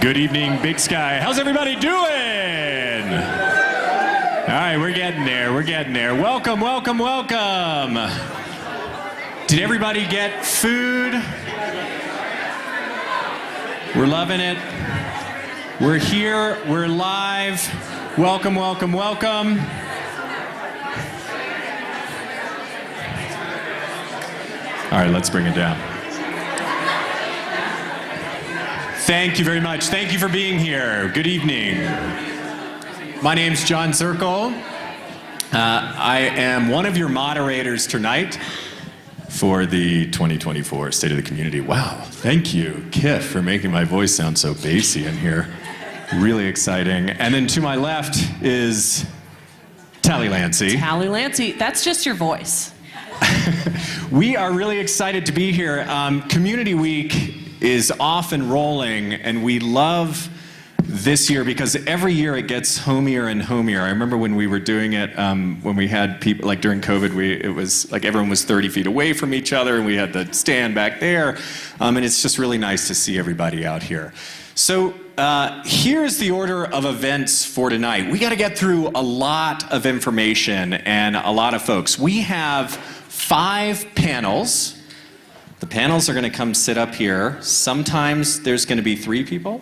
Good evening, Big Sky. How's everybody doing? All right, we're getting there. Welcome, welcome, welcome. Did everybody get food? We're loving it. We're here, we're live. Welcome, welcome, welcome. All right, let's bring it down. Thank you very much. Thank you for being here. Good evening. My name's John Zirkle. I am one of your moderators tonight for the 2024 State of the Community. Wow, thank you, Kif, for making my voice sound so bassy in here. Really exciting. And then to my left is Tally Lancy. Tally Lancy, that's just your voice. We are really excited to be here. Community Week is off and rolling, and we love this year because every year it gets homier and homier. I remember when we were doing it, when we had people, like during COVID, it was like everyone was 30 feet away from each other, and we had the stand back there, and it's just really nice to see everybody out here. So here's the order of events for tonight. We got to get through a lot of information and a lot of folks. We have 5 panels. The panels are going to come sit up here. Sometimes there's going to be 3 people.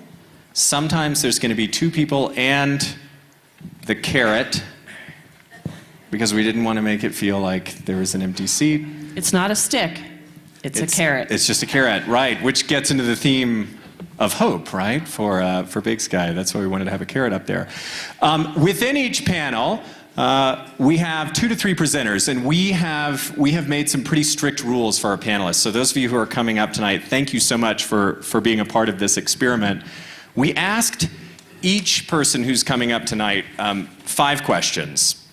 Sometimes there's going to be 2 people and the carrot, because we didn't want to make it feel like there was an empty seat. It's not a stick, it's a carrot. It's just a carrot, right, which gets into the theme of hope, right, for Big Sky. That's why we wanted to have a carrot up there. Within each panel, we have 2 to 3 presenters, and we have made some pretty strict rules for our panelists. So those of you who are coming up tonight, thank you so much for being a part of this experiment. We asked each person who's coming up tonight 5 questions.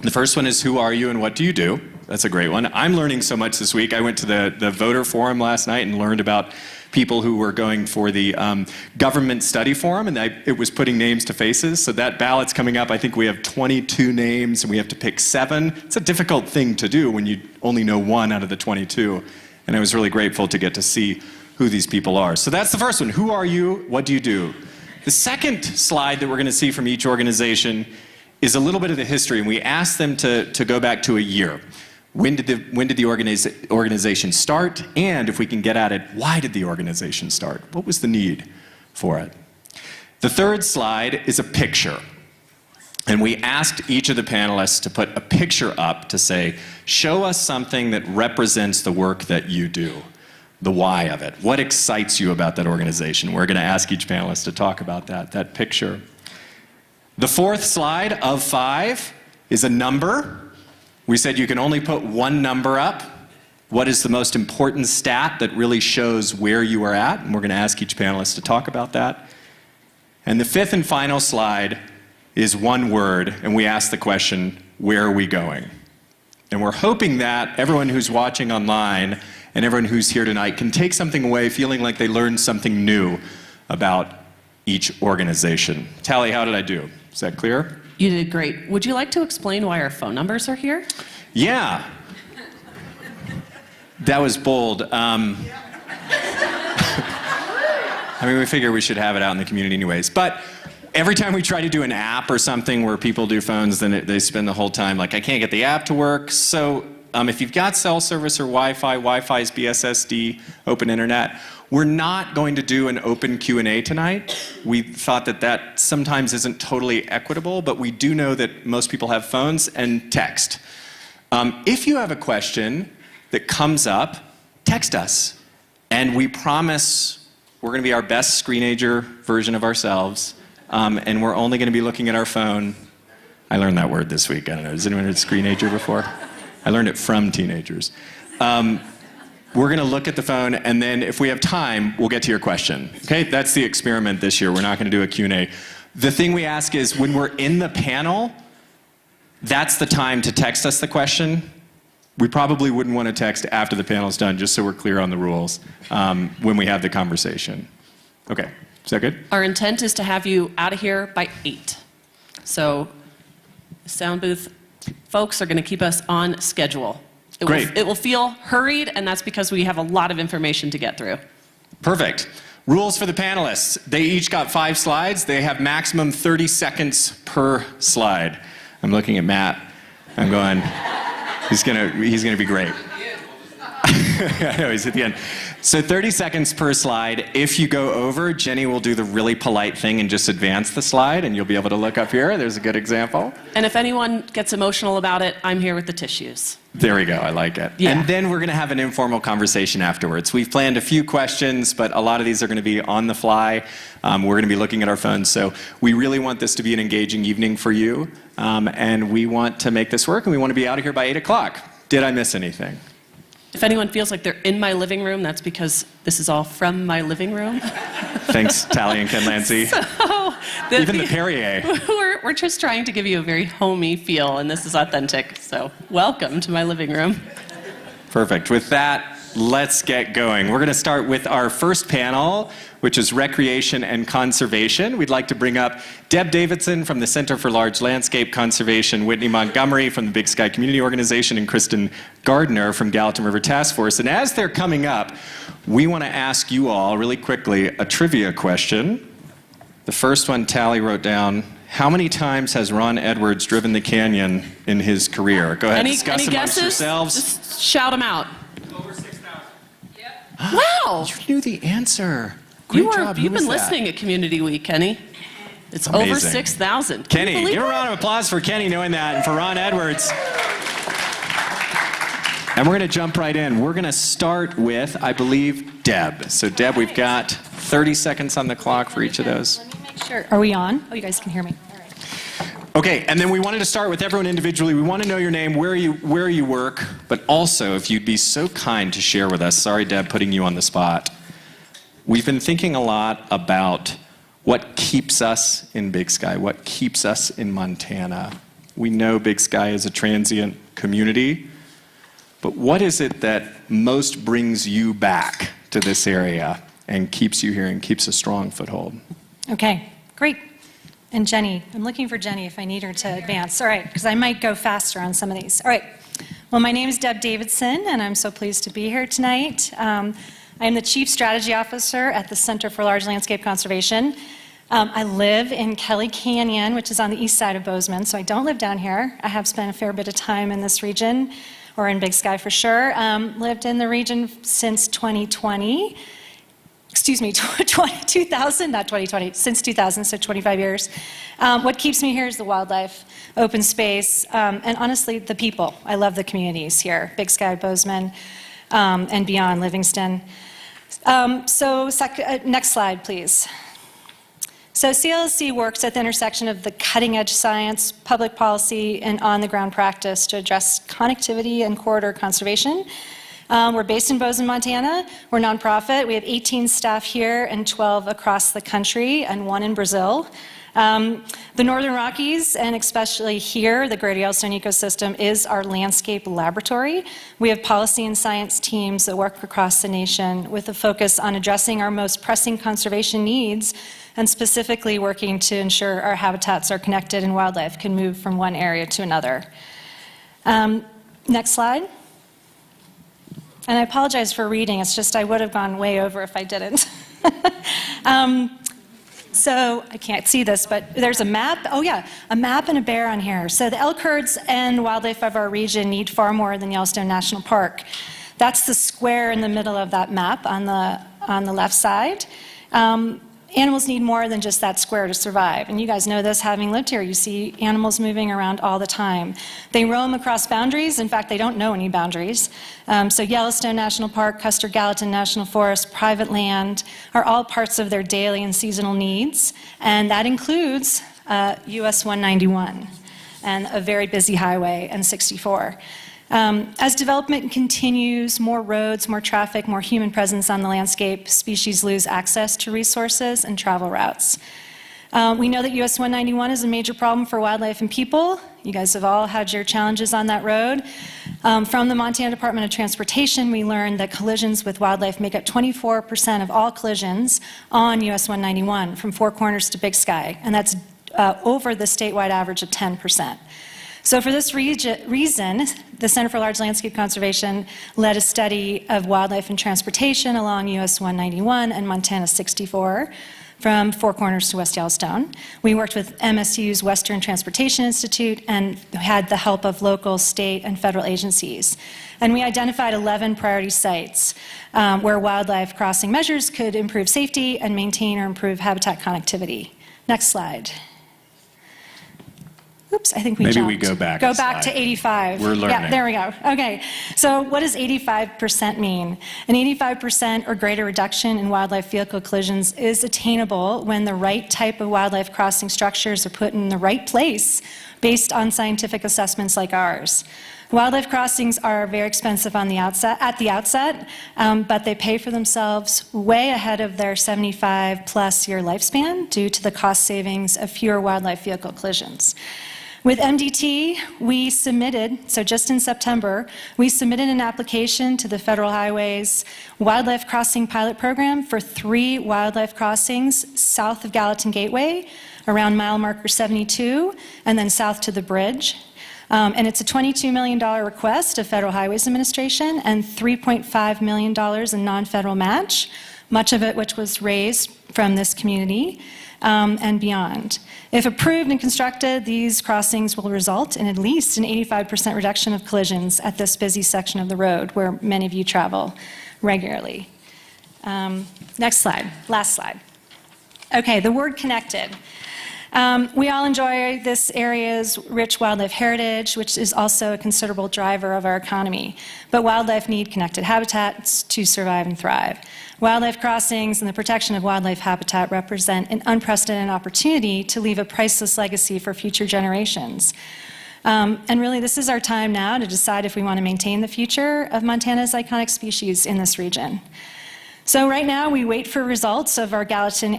The first one is, who are you and what do you do? That's a great one. I'm learning so much this week. I went to the voter forum last night and learned about people who were going for the government study forum, and it was putting names to faces. So that ballot's coming up. I think we have 22 names, and we have to pick 7. It's a difficult thing to do when you only know 1 out of the 22. And I was really grateful to get to see who these people are. So that's the first one. Who are you? What do you do? The second slide that we're going to see from each organization is a little bit of the history, and we asked them to go back to a year. When did the organization start? And if we can get at it, why did the organization start? What was the need for it? The third slide is a picture. And we asked each of the panelists to put a picture up to say, show us something that represents the work that you do, the why of it. What excites you about that organization? We're going to ask each panelist to talk about that picture. The fourth slide of 5 is a number. We said you can only put 1 number up. What is the most important stat that really shows where you are at? And we're going to ask each panelist to talk about that. And the 5th and final slide is 1 word, and we ask the question, where are we going? And we're hoping that everyone who's watching online and everyone who's here tonight can take something away feeling like they learned something new about each organization. Tally, how did I do? Is that clear? You did great. Would you like to explain why our phone numbers are here? Yeah. That was bold. I mean, we figure we should have it out in the community anyways. But every time we try to do an app or something where people do phones, then they spend the whole time like, I can't get the app to work. So if you've got cell service or Wi-Fi is BSSD, open internet. We're not going to do an open Q&A tonight. We thought that sometimes isn't totally equitable, but we do know that most people have phones and text. If you have a question that comes up, text us. And we promise we're going to be our best screenager version of ourselves, and we're only going to be looking at our phone. I learned that word this week. I don't know, has anyone heard screenager before? I learned it from teenagers. We're going to look at the phone, and then if we have time, we'll get to your question. Okay, that's the experiment this year. We're not going to do a Q&A. The thing we ask is, when we're in the panel, that's the time to text us the question. We probably wouldn't want to text after the panel's done, just so we're clear on the rules when we have the conversation. Okay, is that good? Our intent is to have you out of here by 8. So, sound booth folks are going to keep us on schedule. It will feel hurried, and that's because we have a lot of information to get through. Perfect. Rules for the panelists. They each got 5 slides. They have maximum 30 seconds per slide. I'm looking at Matt. I'm going, he's gonna be great. I know, he's at the end. So 30 seconds per slide. If you go over, Jenny will do the really polite thing and just advance the slide, and you'll be able to look up here. There's a good example. And if anyone gets emotional about it, I'm here with the tissues. There we go, I like it. Yeah. And then we're gonna have an informal conversation afterwards. We've planned a few questions, but a lot of these are gonna be on the fly. We're gonna be looking at our phones, so we really want this to be an engaging evening for you, and we want to make this work, and we want to be out of here by 8 o'clock. Did I miss anything? If anyone feels like they're in my living room, that's because this is all from my living room. Thanks, Tally and Ken Lancy. Even the Perrier. We're just trying to give you a very homey feel, and this is authentic. So welcome to my living room. Perfect. With that, let's get going. We're going to start with our first panel, which is recreation and conservation. We'd like to bring up Deb Davidson from the Center for Large Landscape Conservation, Whitney Montgomery from the Big Sky Community Organization, and Kristen Gardner from Gallatin River Task Force. And as they're coming up, we want to ask you all really quickly a trivia question. The first one Tally wrote down: how many times has Ron Edwards driven the canyon in his career? Go ahead, discuss any amongst guesses? yourselves. Just shout them out. Over 6,000. Yep. Wow! You knew the answer. Great job. Who You've was been that? listening at Community Week, Kenny. It's Amazing. over 6,000. Kenny, Can you give a believe round of applause for Kenny knowing that, and for Ron Edwards. And we're going to jump right in. We're going to start with, I believe, Deb. So Deb, we've got 30 seconds on the clock for each of those. Let me make sure. Are we on? Oh, you guys can hear me. All right. Okay, and then we wanted to start with everyone individually. We want to know your name, where you work, but also if you'd be so kind to share with us. Sorry, Deb, putting you on the spot. We've been thinking a lot about what keeps us in Big Sky, what keeps us in Montana. We know Big Sky is a transient community, but what is it that most brings you back to this area and keeps you here and keeps a strong foothold? Okay, great. And Jenny, I'm looking for Jenny if I need her to advance. All right, because I might go faster on some of these. All right. Well, my name is Deb Davidson, and I'm so pleased to be here tonight. I am the Chief Strategy Officer at the Center for Large Landscape Conservation. I live in Kelly Canyon, which is on the east side of Bozeman, so I don't live down here. I have spent a fair bit of time in this region, or in Big Sky for sure. Lived in the region since 2020. Excuse me, 2000, not 2020, since 2000, so 25 years. What keeps me here is the wildlife, open space, and honestly, the people. I love the communities here, Big Sky, Bozeman, and beyond, Livingston. Next slide, please. So CLSC works at the intersection of the cutting-edge science, public policy, and on-the-ground practice to address connectivity and corridor conservation. We're based in Bozeman, Montana. We're nonprofit. We have 18 staff here and 12 across the country and 1 in Brazil. The Northern Rockies, and especially here, the Greater Yellowstone ecosystem, is our landscape laboratory. We have policy and science teams that work across the nation with a focus on addressing our most pressing conservation needs and specifically working to ensure our habitats are connected and wildlife can move from one area to another. Next slide. And I apologize for reading, it's just I would have gone way over if I didn't. So I can't see this, but there's a map. Oh yeah, a map and a bear on here. So the elk herds and wildlife of our region need far more than Yellowstone National Park. That's the square in the middle of that map on the left side. Animals need more than just that square to survive. And you guys know this, having lived here. You see animals moving around all the time. They roam across boundaries. In fact, they don't know any boundaries. So Yellowstone National Park, Custer-Gallatin National Forest, private land are all parts of their daily and seasonal needs. And that includes US 191 and a very busy highway and 64. As development continues, more roads, more traffic, more human presence on the landscape, species lose access to resources and travel routes. We know that US 191 is a major problem for wildlife and people. You guys have all had your challenges on that road. From the Montana Department of Transportation, we learned that collisions with wildlife make up 24% of all collisions on US 191 from Four Corners to Big Sky, and that's over the statewide average of 10%. So for this reason, the Center for Large Landscape Conservation led a study of wildlife and transportation along US 191 and Montana 64 from Four Corners to West Yellowstone. We worked with MSU's Western Transportation Institute and had the help of local, state, and federal agencies. And we identified 11 priority sites where wildlife crossing measures could improve safety and maintain or improve habitat connectivity. Next slide. Oops, I think we Maybe jumped. we go back Go a back slide. to 85. We're learning. Yeah, there we go. Okay, so what does 85% mean? An 85% or greater reduction in wildlife vehicle collisions is attainable when the right type of wildlife crossing structures are put in the right place based on scientific assessments like ours. Wildlife crossings are very expensive at the outset, but they pay for themselves way ahead of their 75-plus year lifespan due to the cost savings of fewer wildlife vehicle collisions. With MDT, we submitted, so just in September, we submitted an application to the Federal Highways Wildlife Crossing Pilot Program for 3 wildlife crossings south of Gallatin Gateway, around mile marker 72, and then south to the bridge. And it's a $22 million request of Federal Highways Administration and $3.5 million in non-federal match, much of it which was raised from this community and beyond. If approved and constructed, these crossings will result in at least an 85% reduction of collisions at this busy section of the road where many of you travel regularly. Next slide, last slide. Okay, the word connected. We all enjoy this area's rich wildlife heritage, which is also a considerable driver of our economy. But wildlife need connected habitats to survive and thrive. Wildlife crossings and the protection of wildlife habitat represent an unprecedented opportunity to leave a priceless legacy for future generations. And really, this is our time now to decide if we want to maintain the future of Montana's iconic species in this region. So right now, we wait for results of our Gallatin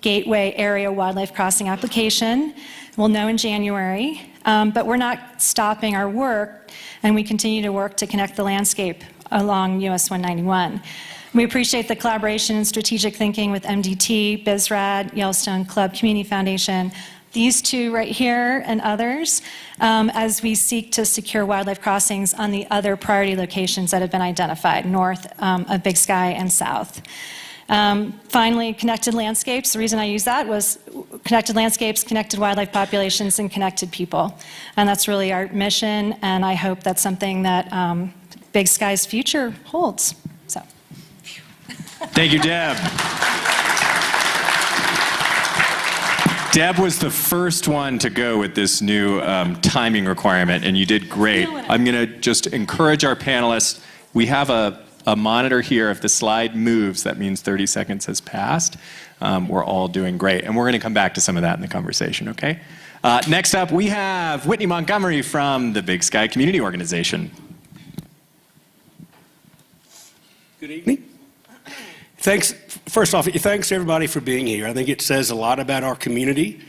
Gateway Area Wildlife Crossing application. We'll know in January, but we're not stopping our work, and we continue to work to connect the landscape along US 191. We appreciate the collaboration and strategic thinking with MDT, BizRad, Yellowstone Club Community Foundation, these two right here and others, as we seek to secure wildlife crossings on the other priority locations that have been identified, north of Big Sky and south. Finally, connected landscapes. The reason I use that was connected landscapes, connected wildlife populations, and connected people. And that's really our mission, and I hope that's something that Big Sky's future holds. So. Thank you, Deb. Deb was the first one to go with this new timing requirement, and you did great. I'm going to just encourage our panelists. We have a monitor here. If the slide moves, that means 30 seconds has passed. We're all doing great, and we're going to come back to some of that in the conversation, okay? Next up, we have Whitney Montgomery from the Big Sky Community Organization. Good evening. Thanks. First off, thanks everybody for being here. I think it says a lot about our community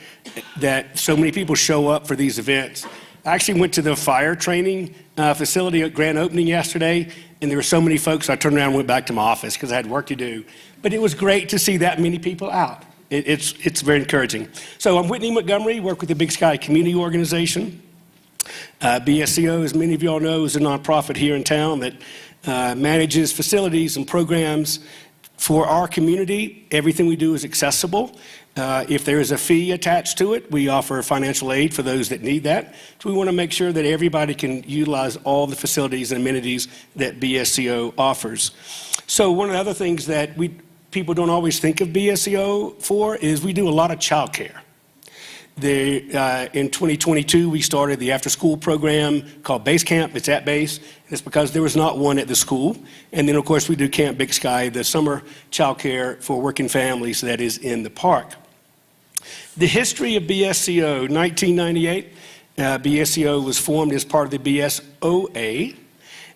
that so many people show up for these events. I actually went to the fire training facility at grand opening yesterday, and there were so many folks, I turned around and went back to my office because I had work to do. But it was great to see that many people out. It's very encouraging. So I'm Whitney Montgomery, work with the Big Sky Community Organization. BSCO, as many of you all know, is a nonprofit here in town that manages facilities and programs for our community. Everything we do is accessible. If there is a fee attached to it, we offer financial aid for those that need that. So we want to make sure that everybody can utilize all the facilities and amenities that BSCO offers. So one of the other things that people don't always think of BSCO for is we do a lot of childcare. In 2022, we started the after-school program called Base Camp. It's at Base. It's because there was not one at the school. And then, of course, we do Camp Big Sky, the summer childcare for working families that is in the park. The history of BSCO, 1998, BSCO was formed as part of the BSOA,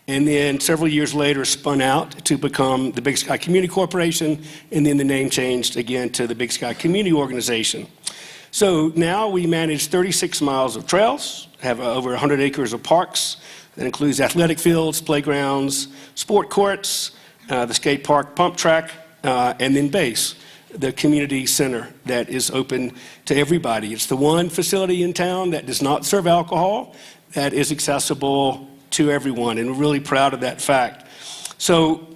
and then several years later spun out to become the Big Sky Community Corporation, and then the name changed again to the Big Sky Community Organization. So now we manage 36 miles of trails, have over 100 acres of parks. That includes athletic fields, playgrounds, sport courts, the skate park pump track, and then Base, the community center that is open to everybody. It's the one facility in town that does not serve alcohol. that is accessible to everyone, and we're really proud of that fact. So,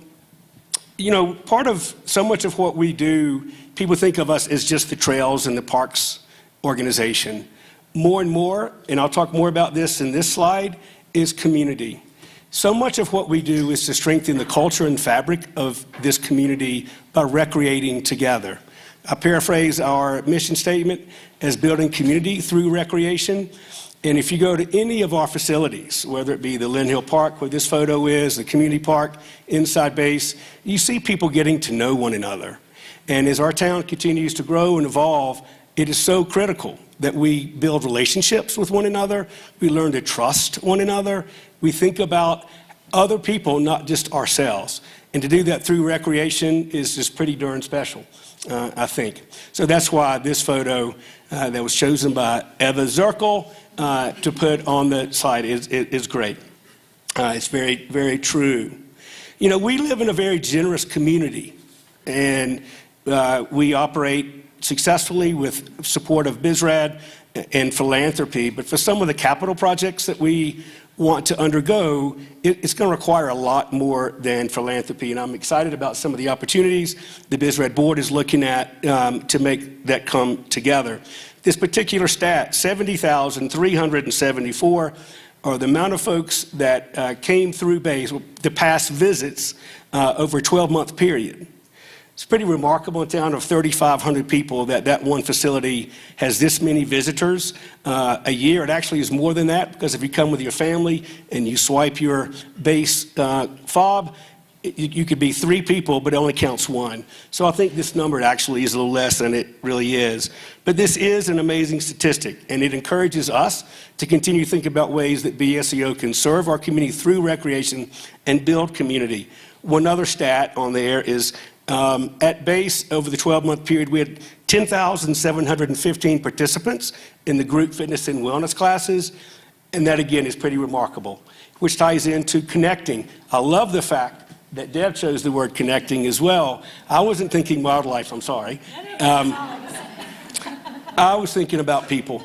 you know, part of so much of what we do, people think of us as just the trails and the parks organization. More and more, and I'll talk more about this in this slide, is community. So much of what we do is to strengthen the culture and fabric of this community by recreating together. I paraphrase our mission statement as building community through recreation. And if you go to any of our facilities, whether it be the Lynn Hill Park, where this photo is, the community park, inside base, you see people getting to know one another. And as our town continues to grow and evolve, it is so critical that we build relationships with one another, we learn to trust one another, we think about other people, not just ourselves. And to do that through recreation is just pretty darn special, I think. So that's why this photo that was chosen by Eva Zirkel to put on the slide is great. It's very, very true. You know, we live in a very generous community, and we operate successfully with support of BizRad and philanthropy, but for some of the capital projects that we want to undergo, it's going to require a lot more than philanthropy, and I'm excited about some of the opportunities the BizRad board is looking at to make that come together. This particular stat, 70,374, are the amount of folks that came through BASE, the past visits over a 12-month period. It's pretty remarkable in a town of 3,500 people that one facility has this many visitors a year. It actually is more than that, because if you come with your family and you swipe your BASE fob, you could be 3 people, but it only counts 1. So I think this number actually is a little less than it really is. But this is an amazing statistic, and it encourages us to continue to think about ways that BSEO can serve our community through recreation and build community. One other stat on there is at BASE, over the 12-month period, we had 10,715 participants in the group fitness and wellness classes, and that again is pretty remarkable, which ties into connecting. I love the fact that Deb chose the word connecting as well. I wasn't thinking wildlife, I'm sorry. I was thinking about people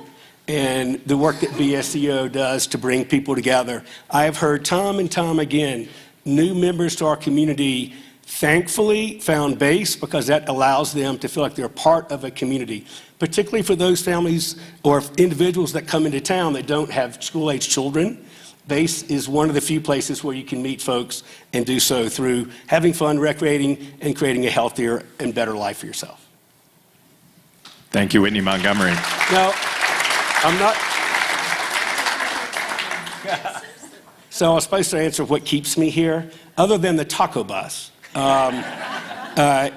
and the work that BSEO does to bring people together. I have heard time and time again, new members to our community thankfully found BASE because that allows them to feel like they're part of a community, particularly for those families or individuals that come into town that don't have school-age children. BASE is one of the few places where you can meet folks and do so through having fun, recreating, and creating a healthier and better life for yourself. Thank you, Whitney Montgomery. Now, I'm not... So I was supposed to answer what keeps me here, other than the taco bus.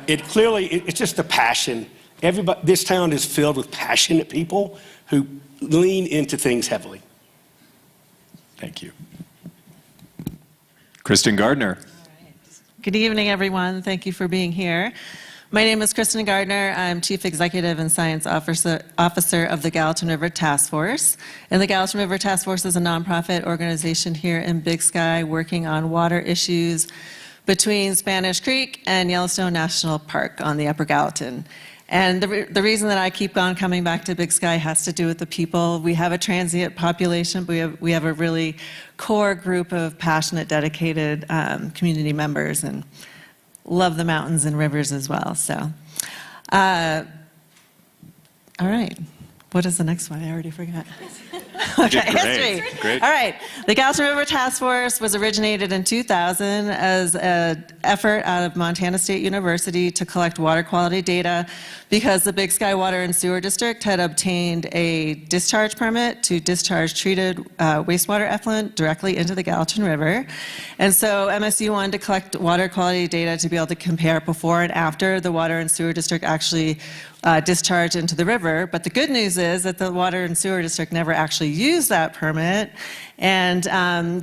It's just the passion. This town is filled with passionate people who lean into things heavily. Thank you. Kristen Gardner. Good evening, everyone. Thank you for being here. My name is Kristen Gardner. I'm Chief Executive and Science Officer of the Gallatin River Task Force. And the Gallatin River Task Force is a nonprofit organization here in Big Sky working on water issues between Spanish Creek and Yellowstone National Park on the Upper Gallatin. And the reason that I keep on coming back to Big Sky has to do with the people. We have a transient population, but we have a really core group of passionate, dedicated community members, and love the mountains and rivers as well. So, all right. What is the next one? I already forgot. Okay, history. Great. All right. The Gallatin River Task Force was originated in 2000 as an effort out of Montana State University to collect water quality data because the Big Sky Water and Sewer District had obtained a discharge permit to discharge treated wastewater effluent directly into the Gallatin River. And so MSU wanted to collect water quality data to be able to compare before and after the Water and Sewer District actually discharge into the river. But the good news is that the Water and Sewer District never actually used that permit. And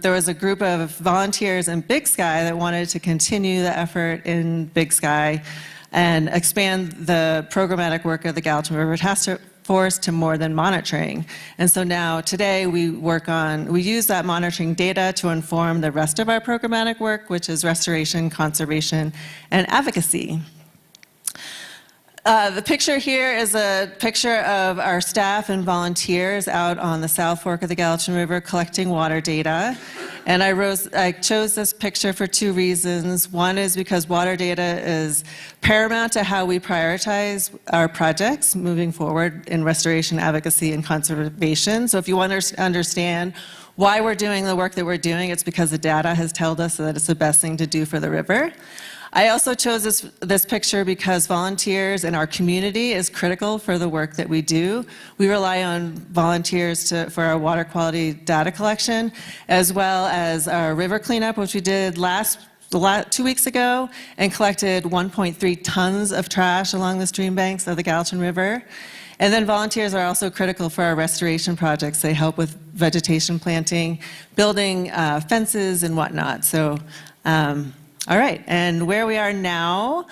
there was a group of volunteers in Big Sky that wanted to continue the effort in Big Sky and expand the programmatic work of the Gallatin River Task Force to more than monitoring. And so now today we use that monitoring data to inform the rest of our programmatic work, which is restoration, conservation, and advocacy. The picture here is a picture of our staff and volunteers out on the South Fork of the Gallatin River collecting water data. And I chose this picture for two reasons. One is because water data is paramount to how we prioritize our projects moving forward in restoration, advocacy, and conservation. So if you want to understand why we're doing the work that we're doing, it's because the data has told us that it's the best thing to do for the river. I also chose this picture because volunteers in our community is critical for the work that we do. We rely on volunteers for our water quality data collection, as well as our river cleanup, which we did 2 weeks ago, and collected 1.3 tons of trash along the stream banks of the Gallatin River. And then volunteers are also critical for our restoration projects. They help with vegetation planting, building fences and whatnot. So, all right, and where we are now,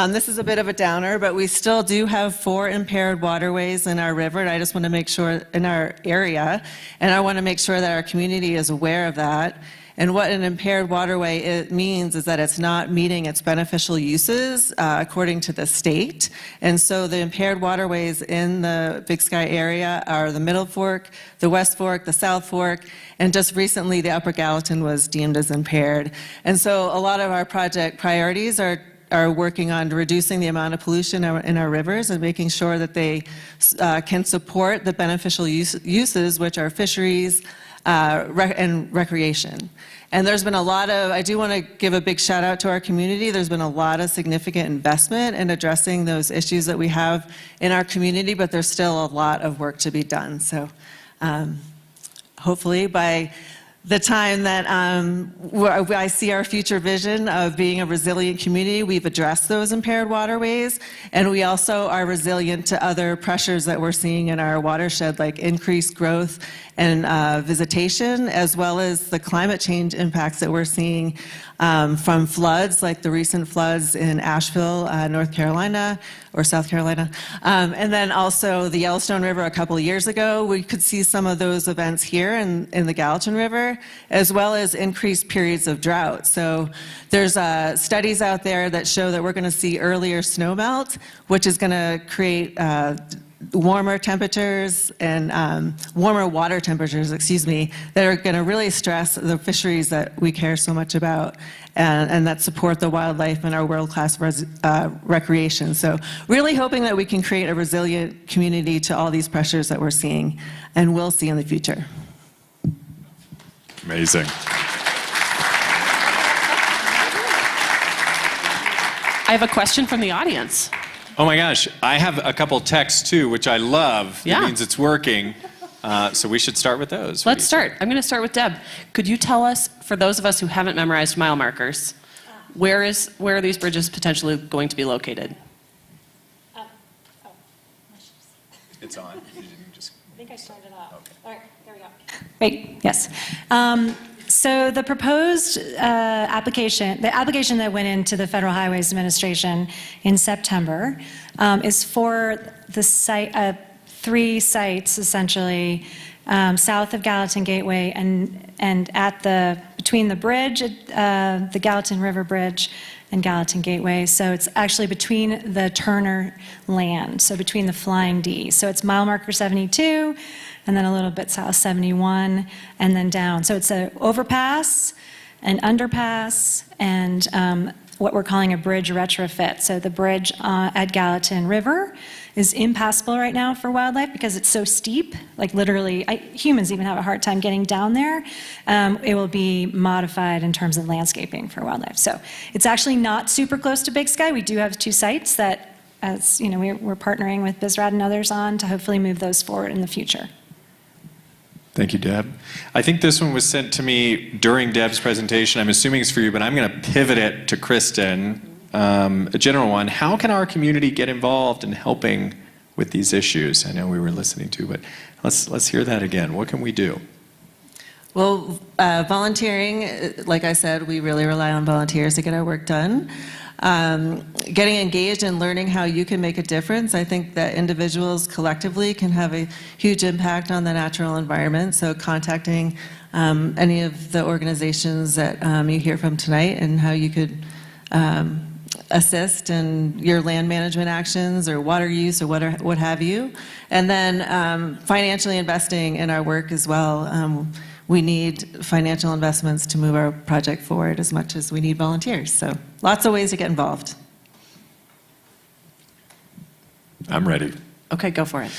this is a bit of a downer, but we still do have 4 impaired waterways in our river, and I just want to make sure, in our area, and I want to make sure that our community is aware of that. And what an impaired waterway means is that it's not meeting its beneficial uses according to the state. And so the impaired waterways in the Big Sky area are the Middle Fork, the West Fork, the South Fork, and just recently the Upper Gallatin was deemed as impaired. And so a lot of our project priorities are working on reducing the amount of pollution in our rivers and making sure that they can support the beneficial uses, which are fisheries, and recreation. And there's been a lot of, I do want to give a big shout out to our community. There's been a lot of significant investment in addressing those issues that we have in our community, but there's still a lot of work to be done. So hopefully by the time that I see our future vision of being a resilient community, we've addressed those impaired waterways, and we also are resilient to other pressures that we're seeing in our watershed, like increased growth and visitation, as well as the climate change impacts that we're seeing from floods, like the recent floods in Asheville, North Carolina, or South Carolina. And then also the Yellowstone River a couple of years ago, we could see some of those events here in the Gallatin River, as well as increased periods of drought. So there's studies out there that show that we're going to see earlier snowmelt, which is going to create warmer temperatures and warmer water temperatures, that are going to really stress the fisheries that we care so much about and that support the wildlife and our world-class recreation. So really hoping that we can create a resilient community to all these pressures that we're seeing and will see in the future. Amazing. I have a question from the audience. Oh my gosh, I have a couple texts too, which I love. Yeah. It means it's working. So we should start with those. Let's start. I'm going to start with Deb. Could you tell us, for those of us who haven't memorized mile markers, where are these bridges potentially going to be located? It's on. You didn't just... I think I started off. Okay. All right, there we go. Wait, yes. So the proposed application, the application that went into the Federal Highways Administration in September is for the site, 3 sites essentially, south of Gallatin Gateway and between the bridge, the Gallatin River Bridge and Gallatin Gateway. So it's actually between the Turner land, so between the Flying D. So it's mile marker 72, and then a little bit south 71, and then down. So it's an overpass, an underpass, and what we're calling a bridge retrofit. So the bridge at Gallatin River is impassable right now for wildlife because it's so steep. Like literally, humans even have a hard time getting down there. It will be modified in terms of landscaping for wildlife. So it's actually not super close to Big Sky. We do have 2 sites that, as you know, we're partnering with BizRad and others on to hopefully move those forward in the future. Thank you, Deb. I think this one was sent to me during Deb's presentation. I'm assuming it's for you, but I'm going to pivot it to Kristen. A general one. How can our community get involved in helping with these issues? I know we were listening to, but let's hear that again. What can we do? Well, volunteering, like I said, we really rely on volunteers to get our work done. Getting engaged and learning how you can make a difference. I think that individuals collectively can have a huge impact on the natural environment. So contacting any of the organizations that you hear from tonight and how you could assist in your land management actions or water use or what have you. And then financially investing in our work as well. We need financial investments to move our project forward as much as we need volunteers. So lots of ways to get involved. I'm ready. Okay, go for it.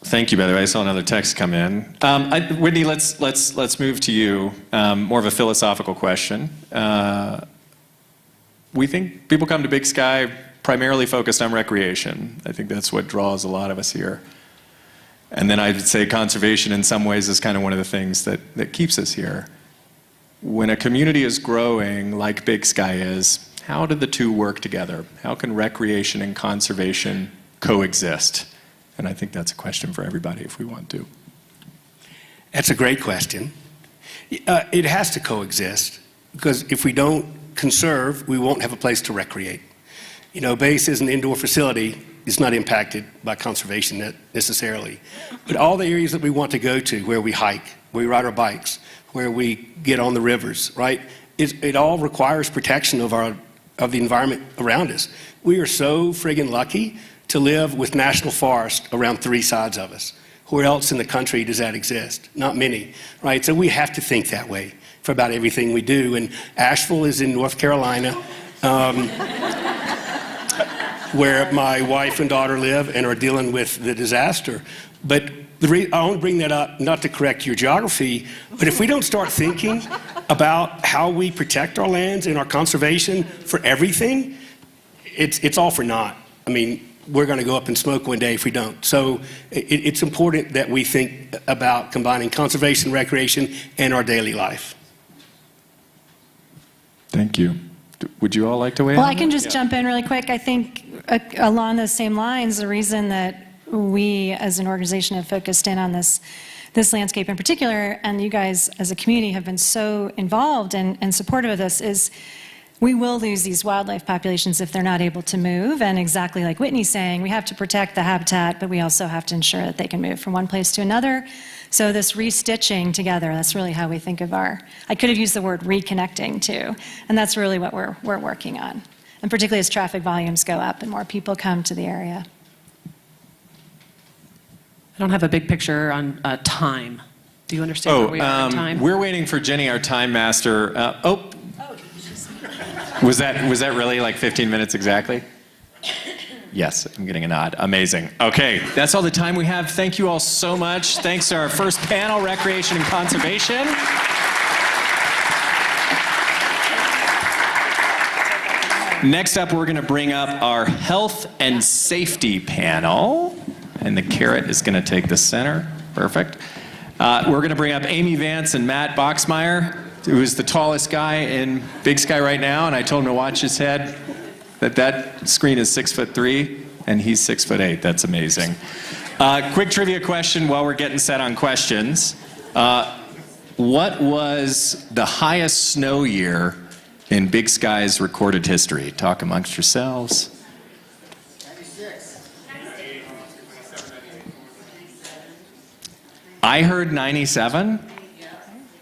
Thank you, by the way. I saw another text come in. Whitney, let's move to you. More of a philosophical question. We think people come to Big Sky primarily focused on recreation. I think that's what draws a lot of us here. And then I'd say conservation in some ways is kind of one of the things that keeps us here. When a community is growing like Big Sky is, how do the two work together? How can recreation and conservation coexist? And I think that's a question for everybody if we want to. That's a great question. It has to coexist, because if we don't conserve, we won't have a place to recreate. You know, Base is an indoor facility. It's not impacted by conservation necessarily. But all the areas that we want to go to, where we hike, where we ride our bikes, where we get on the rivers, right? It all requires protection of the environment around us. We are so friggin' lucky to live with national forest around 3 sides of us. Where else in the country does that exist? Not many, right? So we have to think that way for about everything we do. And Asheville is in North Carolina, where my wife and daughter live and are dealing with the disaster. But I only bring that up not to correct your geography, but if we don't start thinking about how we protect our lands and our conservation for everything, it's all for naught. I mean, we're going to go up in smoke one day if we don't. So it's important that we think about combining conservation, recreation, and our daily life. Thank you. Would you all like to weigh in? Well, on I can that? just jump in really quick. I think along those same lines, the reason that we as an organization have focused in on this landscape in particular, and you guys as a community have been so involved and supportive of this, is we will lose these wildlife populations if they're not able to move. And exactly like Whitney's saying, we have to protect the habitat, but we also have to ensure that they can move from one place to another. So this restitching together, that's really how we think of I could have used the word reconnecting too. And that's really what we're working on. And particularly as traffic volumes go up and more people come to the area. I don't have a big picture on time. Do you understand where we are in time? We're waiting for Jenny, our time master. Was that really like 15 minutes exactly? Yes, I'm getting a nod. Amazing. Okay, that's all the time we have. Thank you all so much. Thanks to our first panel, Recreation and Conservation. Next up, we're going to bring up our Health and Safety panel. And the carrot is going to take the center. Perfect. We're going to bring up Amy Vance and Matt Boxmeyer, who is the tallest guy in Big Sky right now, and I told him to watch his head. That screen is 6'3", and he's 6'8". That's amazing. Quick trivia question while we're getting set on questions. What was the highest snow year in Big Sky's recorded history? Talk amongst yourselves. 96. I heard 97.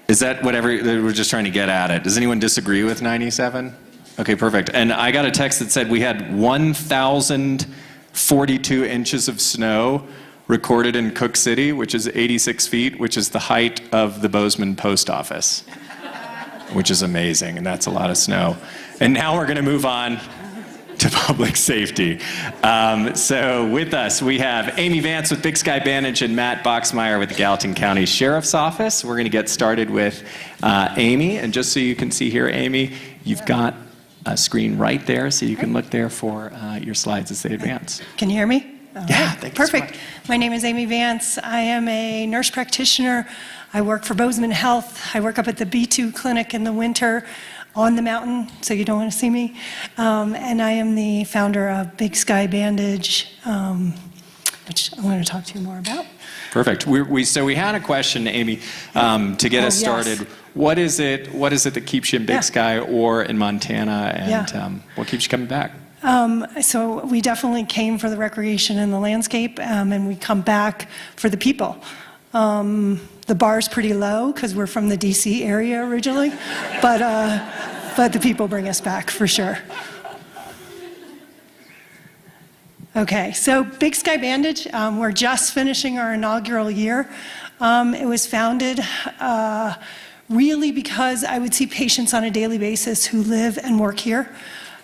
Is that whatever we're just trying to get at it? Does anyone disagree with 97? Okay, perfect. And I got a text that said we had 1,042 inches of snow recorded in Cook City, which is 86 feet, which is the height of the Bozeman Post Office, which is amazing, and that's a lot of snow. And now we're going to move on to public safety. So with us, we have Amy Vance with Big Sky Bandage and Matt Boxmeyer with the Gallatin County Sheriff's Office. We're going to get started with Amy. And just so you can see here, Amy, you've got a screen right there, so you can look there for your slides as they advance. Can you hear me? All Yeah, right. thank you so Perfect. much. My name is Amy Vance. I am a nurse practitioner. I work for Bozeman Health. I work up at the B2 clinic in the winter on the mountain, so you don't want to see me. And I am the founder of Big Sky Bandage, which I'm going to talk to you more about. Perfect. So we had a question, Amy, to get us started. Yes. What is it that keeps you in Big Yeah. Sky or in Montana, and Yeah. what keeps you coming back? So we definitely came for the recreation and the landscape, and we come back for the people. The bar's pretty low because we're from the DC area originally, but but the people bring us back for sure. Okay, so Big Sky Bandage, we're just finishing our inaugural year. It was founded really because I would see patients on a daily basis who live and work here,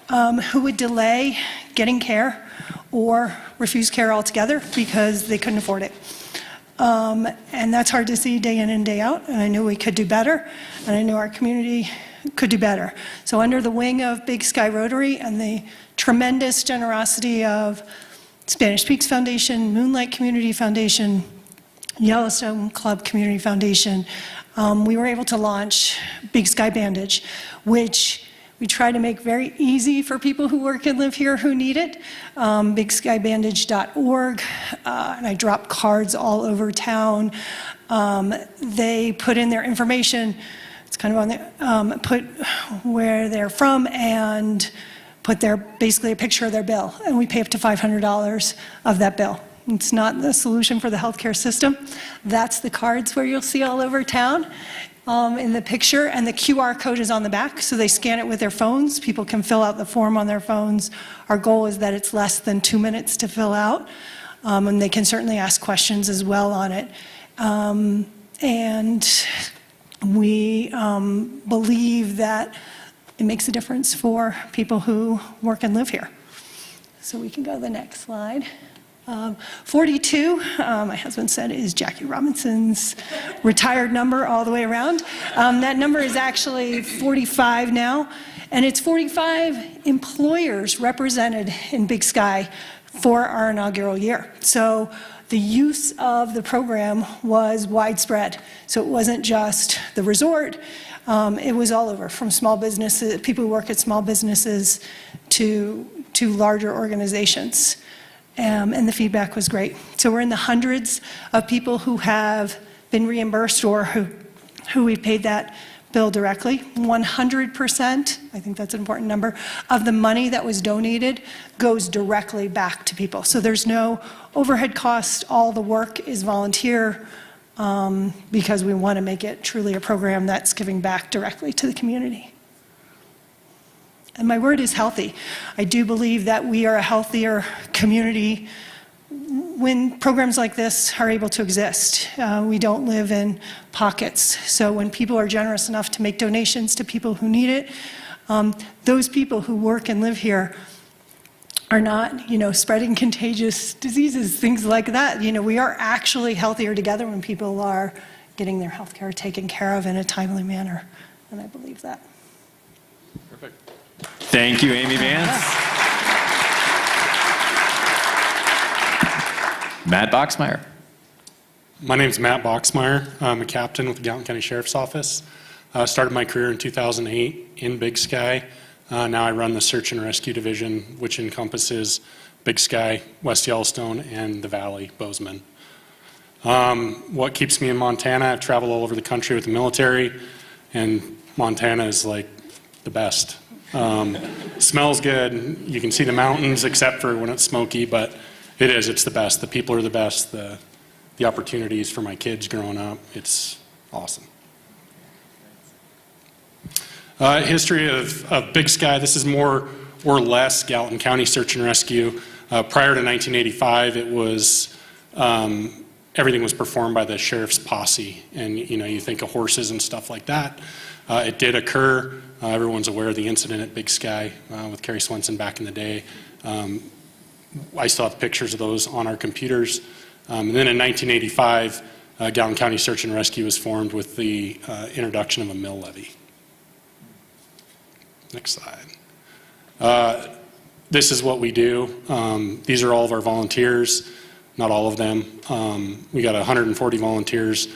who would delay getting care or refuse care altogether because they couldn't afford it. And that's hard to see day in and day out, and I knew we could do better, and I knew our community could do better. So under the wing of Big Sky Rotary and the tremendous generosity of Spanish Peaks Foundation, Moonlight Community Foundation, Yellowstone Club Community Foundation, we were able to launch Big Sky Bandage, which we try to make very easy for people who work and live here who need it. BigSkyBandage.org, and I drop cards all over town. They put in their information. It's kind of on the, put where they're from and put basically a picture of their bill, and we pay up to $500 of that bill. It's not the solution for the healthcare system. That's the cards where you'll see all over town in the picture, and the QR code is on the back, so they scan it with their phones. People can fill out the form on their phones. Our goal is that it's less than 2 minutes to fill out, and they can certainly ask questions as well on it. And we believe that it makes a difference for people who work and live here. So we can go to the next slide. 42, my husband said, is Jackie Robinson's retired number all the way around. That number is actually 45 now, and it's 45 employers represented in Big Sky for our inaugural year. So the use of the program was widespread. So it wasn't just the resort, it was all over, from small businesses, people who work at small businesses, to larger organizations. And the feedback was great. So we're in the hundreds of people who have been reimbursed or who we paid that bill directly. 100%, I think that's an important number, of the money that was donated goes directly back to people. So there's no overhead cost. All the work is volunteer because we want to make it truly a program that's giving back directly to the community. And my word is healthy. I do believe that we are a healthier community when programs like this are able to exist. We don't live in pockets. So when people are generous enough to make donations to people who need it, those people who work and live here are not, spreading contagious diseases, things like that. We are actually healthier together when people are getting their health care taken care of in a timely manner. And I believe that. Perfect. Thank you, Amy Vance. Matt Boxmeyer. My name is Matt Boxmeyer. I'm a captain with the Gallatin County Sheriff's Office. Started my career in 2008 in Big Sky. Now I run the Search and Rescue Division, which encompasses Big Sky, West Yellowstone, and the Valley, Bozeman. What keeps me in Montana? I travel all over the country with the military, and Montana is like the best. Smells good. You can see the mountains except for when it's smoky, but it's the best. The people are the best. The opportunities for my kids growing up, it's awesome. History of Big Sky. This is more or less Gallatin County Search and Rescue. Prior to 1985, it was everything was performed by the sheriff's posse, and you think of horses and stuff like that. It did occur. Everyone's aware of the incident at Big Sky with Kerry Swenson back in the day. I still have pictures of those on our computers. And then in 1985, Gallatin County Search and Rescue was formed with the introduction of a mill levy. Next slide. This is what we do. These are all of our volunteers, not all of them. We got 140 volunteers,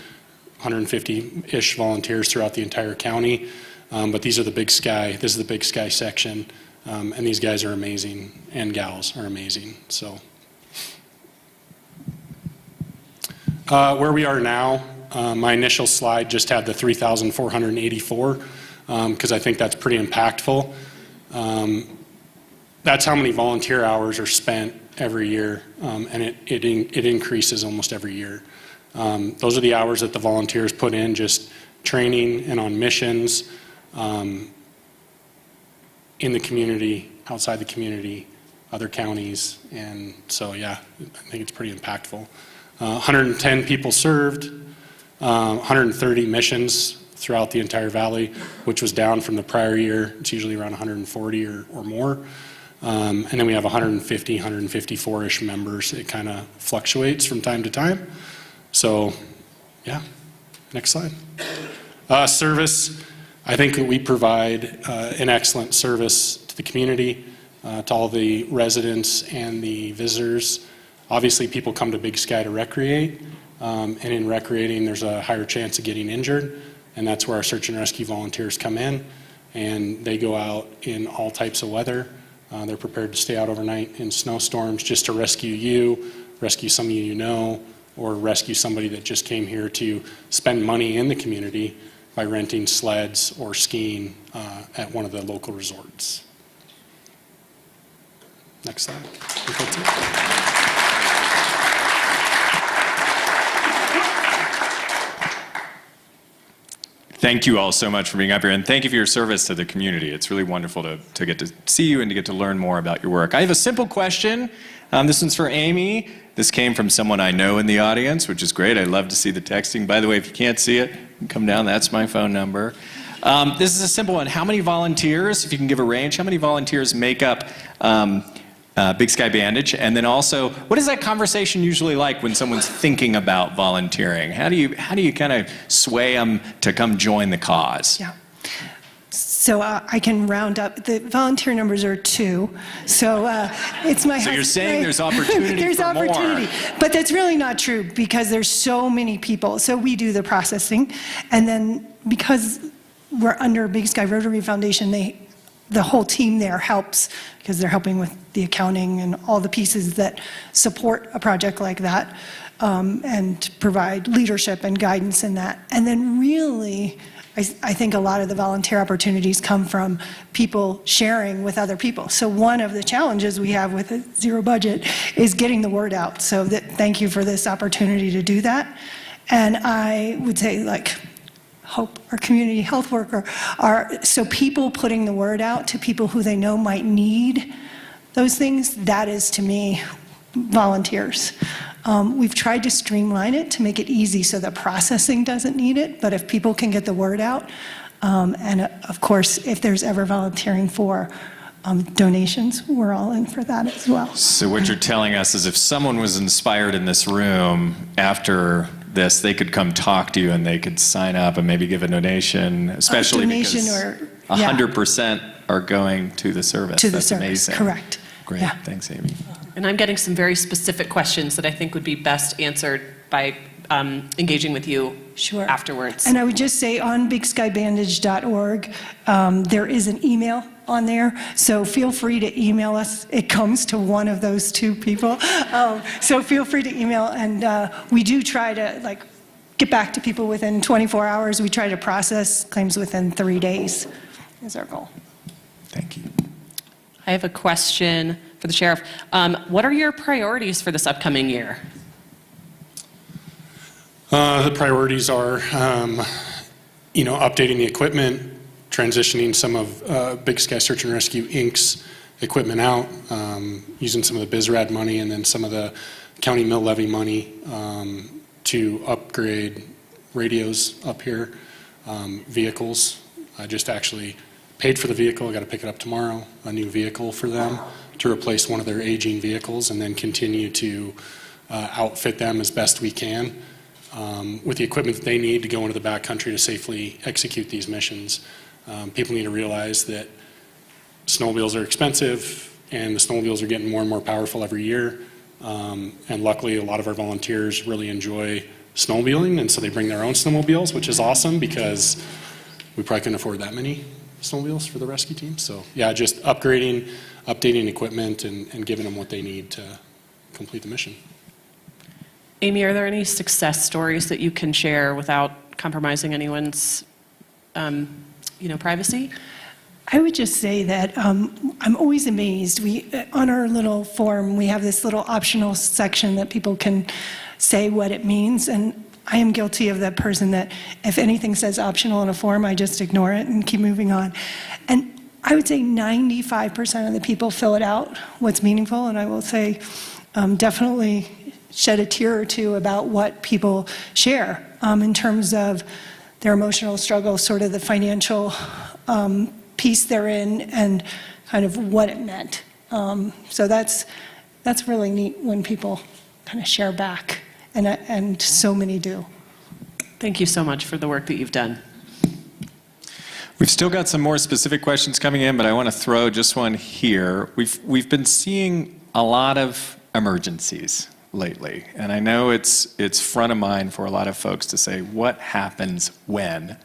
150-ish volunteers throughout the entire county. But these are the Big Sky. This is the Big Sky section. And these guys are amazing, and gals are amazing. So where we are now, my initial slide just had the 3,484 because I think that's pretty impactful. That's how many volunteer hours are spent every year, and it increases almost every year. Those are the hours that the volunteers put in just training and on missions. in the community, outside the community, other counties. And so, yeah, I think it's pretty impactful. 110 people served, 130 missions throughout the entire valley, which was down from the prior year. It's usually around 140 or more. And then we have 150, 154-ish members. It kind of fluctuates from time to time. So, yeah, next slide. Service, I think that we provide an excellent service to the community, to all the residents and the visitors. Obviously, people come to Big Sky to recreate, and in recreating, there's a higher chance of getting injured, and that's where our search and rescue volunteers come in, and they go out in all types of weather. They're prepared to stay out overnight in snowstorms just to rescue you, rescue some of you know, or rescue somebody that just came here to spend money in the community by renting sleds or skiing at one of the local resorts. Next slide. I think that's it. Thank you all so much for being up here, and thank you for your service to the community. It's really wonderful to get to see you and to get to learn more about your work. I have a simple question. This one's for Amy. This came from someone I know in the audience, which is great. I love to see the texting. By the way, if you can't see it, come down. That's my phone number. This is a simple one. How many volunteers, if you can give a range, how many volunteers make up Big Sky Bandage? And then also, what is that conversation usually like when someone's thinking about volunteering? How do you kind of sway them to come join the cause? Yeah. So I can round up. The volunteer numbers are 2. So it's my. So you're saying there's opportunity there's for opportunity, more. but that's really not true because there's so many people. So we do the processing, and then because we're under Big Sky Rotary Foundation, the whole team there helps because they're helping with the accounting and all the pieces that support a project like that, and provide leadership and guidance in that. And then really, I think a lot of the volunteer opportunities come from people sharing with other people. So one of the challenges we have with a zero budget is getting the word out. So thank you for this opportunity to do that. And I would say, like, Hope, our community health worker, so people putting the word out to people who they know might need those things, that is to me volunteers. We've tried to streamline it to make it easy so the processing doesn't need it, but if people can get the word out, and of course, if there's ever volunteering for donations, we're all in for that as well. So what you're telling us is if someone was inspired in this room after this, they could come talk to you and they could sign up and maybe give a donation, especially because 100% are going to the service. To the That's service, amazing. correct. Great, Yeah. thanks, Amy. And I'm getting some very specific questions that I think would be best answered by engaging with you Sure. afterwards. And I would just say on bigskybandage.org, there is an email on there, so feel free to email us. It comes to one of those 2 people, so feel free to email, and we do try to get back to people within 24 hours. We try to process claims within 3 days is our goal. Thank you. I have a question for the sheriff. What are your priorities for this upcoming year? The priorities are, updating the equipment, transitioning some of Big Sky Search and Rescue Inc.'s equipment out, using some of the BizRad money and then some of the county mill levy money to upgrade radios up here, vehicles. I just actually paid for the vehicle. I got to pick it up tomorrow, a new vehicle for them to replace one of their aging vehicles and then continue to outfit them as best we can with the equipment that they need to go into the backcountry to safely execute these missions. People need to realize that snowmobiles are expensive and the snowmobiles are getting more and more powerful every year. And luckily, a lot of our volunteers really enjoy snowmobiling, and so they bring their own snowmobiles, which is awesome because we probably couldn't afford that many snowmobiles for the rescue team. So yeah, just upgrading, updating equipment, and giving them what they need to complete the mission. Amy, are there any success stories that you can share without compromising anyone's privacy? I would just say that I'm always amazed. On our little form, we have this little optional section that people can say what it means. And I am guilty of that person that if anything says optional in a form, I just ignore it and keep moving on. And I would say 95% of the people fill it out, what's meaningful, and I will say definitely shed a tear or two about what people share in terms of their emotional struggle, sort of the financial piece they're in, and kind of what it meant. So that's really neat when people kind of share back, and so many do. Thank you so much for the work that you've done. We've still got some more specific questions coming in, but I want to throw just one here. We've been seeing a lot of emergencies lately, and I know it's front of mind for a lot of folks to say, what happens when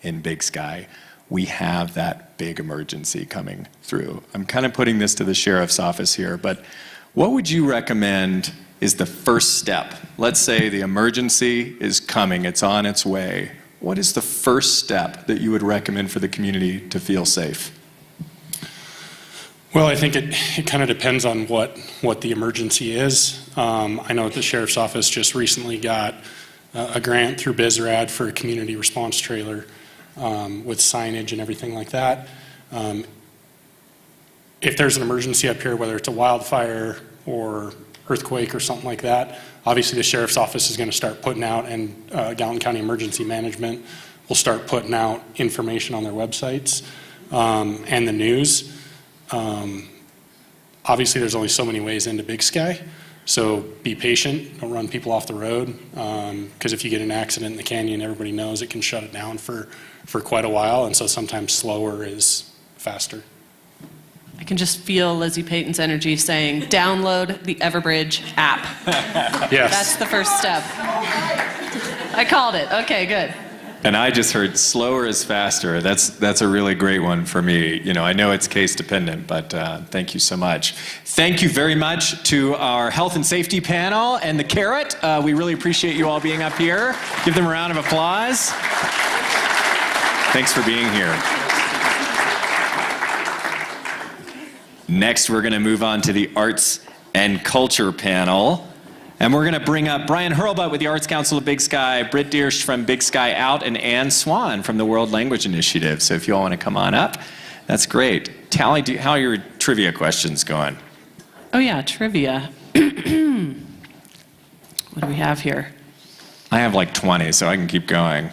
in Big Sky we have that big emergency coming through? I'm kind of putting this to the sheriff's office here, but what would you recommend is the first step? Let's say the emergency is coming, it's on its way. What is the first step that you would recommend for the community to feel safe? Well, I think it kind of depends on what the emergency is. I know the sheriff's office just recently got a grant through BizRad for a community response trailer with signage and everything like that. If there's an emergency up here, whether it's a wildfire or earthquake or something like that, obviously the sheriff's office is going to start putting out, and Gallatin County Emergency Management will start putting out information on their websites and the news. Obviously there's only so many ways into Big Sky, so be patient, don't run people off the road, because if you get an accident in the canyon, everybody knows it can shut it down for quite a while, and so sometimes slower is faster. I can just feel Lizzie Payton's energy saying, download the Everbridge app. Yes. That's the first step. I called it. Okay, good. And I just heard slower is faster. That's a really great one for me. You know, I know it's case dependent, but thank you so much. Thank you very much to our health and safety panel and the Carrot. We really appreciate you all being up here. Give them a round of applause. Thanks for being here. Next, we're going to move on to the Arts and Culture panel. And we're going to bring up Brian Hurlbut with the Arts Council of Big Sky, Britt Dearsh from Big Sky Out, and Ann Swan from the World Language Initiative. So if you all want to come on up, that's great. Tally, how are your trivia questions going? Oh yeah, trivia. What do we have here? I have like 20, so I can keep going.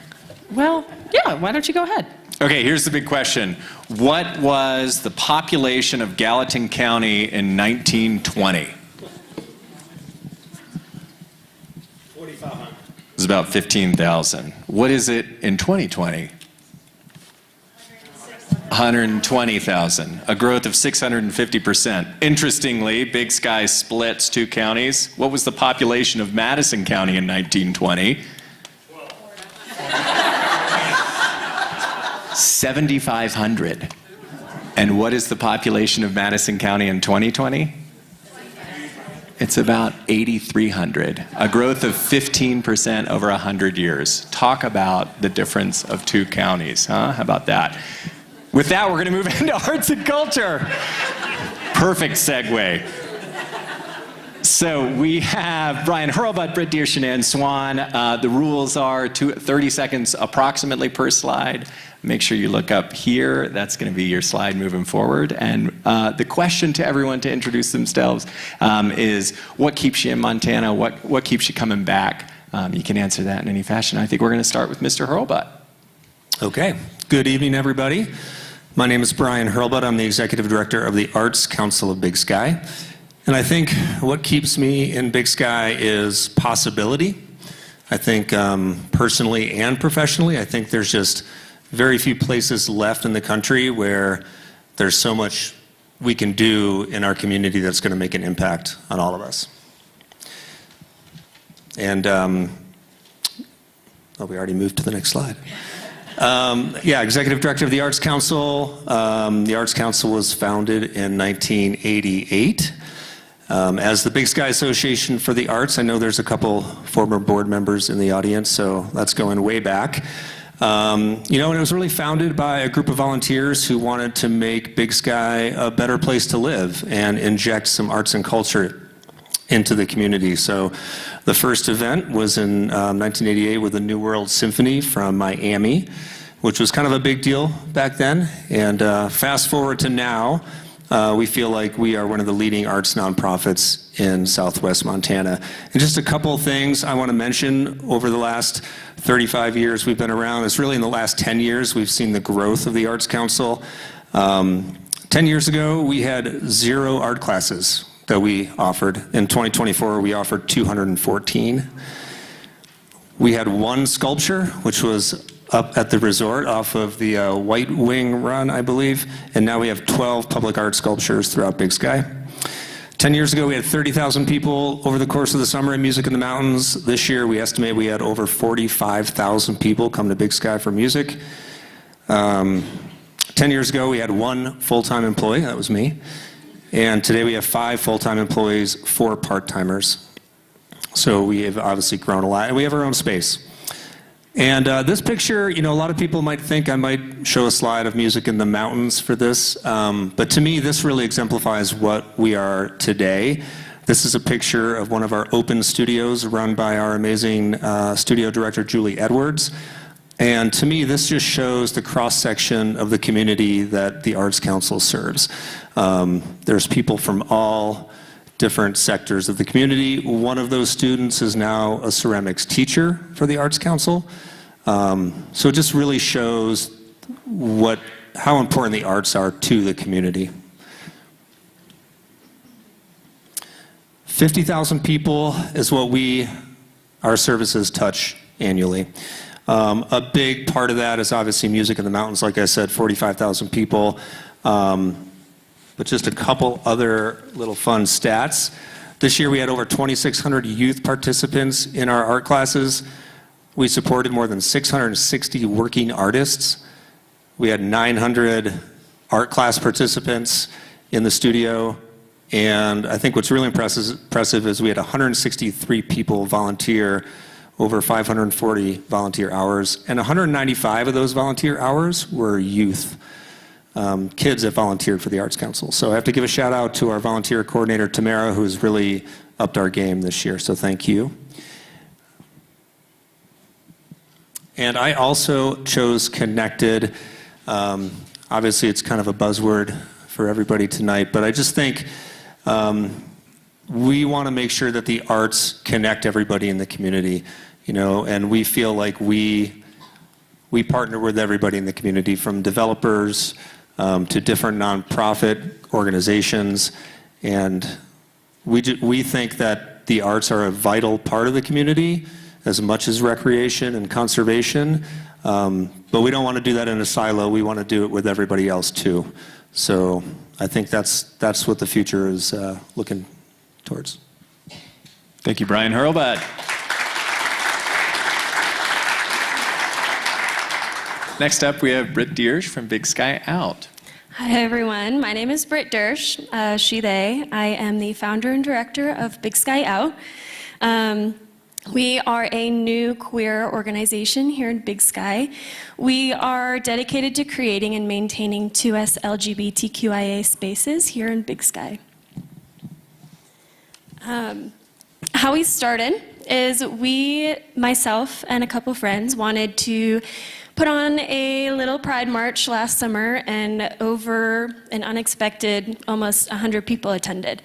Well, yeah, why don't you go ahead? Okay, here's the big question. What was the population of Gallatin County in 1920? 4,500. It was about 15,000. What is it in 2020? 120,000, a growth of 650%. Interestingly, Big Sky splits two counties. What was the population of Madison County in 1920? 7,500. And what is the population of Madison County in 2020? It's about 8,300, a growth of 15% over 100 years. Talk about the difference of two counties, huh? How about that? With that, we're going to move into arts and culture. Perfect segue. So we have Brian Hurlbut, Britt Dearsh, and Ann Swan. The rules are 30 seconds approximately per slide. Make sure you look up here. That's going to be your slide moving forward. And the question to everyone to introduce themselves is, what keeps you in Montana? What keeps you coming back? You can answer that in any fashion. I think we're going to start with Mr. Hurlbut. Okay. Good evening, everybody. My name is Brian Hurlbut. I'm the Executive Director of the Arts Council of Big Sky. And I think what keeps me in Big Sky is possibility. I think personally and professionally, I think there's just very few places left in the country where there's so much we can do in our community that's going to make an impact on all of us. And, we already moved to the next slide. Executive Director of the Arts Council. The Arts Council was founded in 1988 as the Big Sky Association for the Arts. I know there's a couple former board members in the audience, so that's going way back. And it was really founded by a group of volunteers who wanted to make Big Sky a better place to live and inject some arts and culture into the community. So the first event was in 1988 with the New World Symphony from Miami. which was kind of a big deal back then. And fast forward to now, we feel like we are one of the leading arts nonprofits in Southwest Montana. And just a couple of things I want to mention over the last 35 years we've been around. It's really in the last 10 years we've seen the growth of the Arts Council. 10 years ago, we had 0 art classes that we offered. In 2024, we offered 214. We had 1 sculpture, which was up at the resort off of the White Wing Run, I believe, and now we have 12 public art sculptures throughout Big Sky. 10 years ago, we had 30,000 people over the course of the summer in Music in the Mountains. This year, we estimate we had over 45,000 people come to Big Sky for music. 10 years ago, we had 1 full-time employee, that was me, and today we have 5 full-time employees, 4 part-timers. So we have obviously grown a lot, and we have our own space. And this picture, a lot of people might think I might show a slide of Music in the Mountains for this, but to me, this really exemplifies what we are today. This is a picture of one of our open studios run by our amazing studio director, Julie Edwards. And to me, this just shows the cross-section of the community that the Arts Council serves. There's people from all different sectors of the community. One of those students is now a ceramics teacher for the Arts Council. So it just really shows how important the arts are to the community. 50,000 people is what our services touch annually. A big part of that is obviously Music in the Mountains. Like I said, 45,000 people. But just a couple other little fun stats. This year we had over 2,600 youth participants in our art classes. We supported more than 660 working artists. We had 900 art class participants in the studio. And I think what's really impressive is we had 163 people volunteer, over 540 volunteer hours, and 195 of those volunteer hours were youth. Kids that volunteered for the Arts Council. So I have to give a shout out to our volunteer coordinator, Tamara, who's really upped our game this year, so thank you. And I also chose Connected. Obviously, it's kind of a buzzword for everybody tonight, but I just think we want to make sure that the arts connect everybody in the community, and we feel like we partner with everybody in the community, from developers to different nonprofit organizations, and we think that the arts are a vital part of the community as much as recreation and conservation, but we don't want to do that in a silo. We want to do it with everybody else too. So I think that's what the future is looking towards. Thank you, Brian Hurlbut. Next up, we have Britt Diersch from Big Sky Out. Hi, everyone. My name is Britt Diersch, she, they. I am the founder and director of Big Sky Out. We are a new queer organization here in Big Sky. We are dedicated to creating and maintaining 2S LGBTQIA spaces here in Big Sky. How we started is myself and a couple friends, wanted to put on a little pride march last summer, and over an unexpected almost 100 people attended,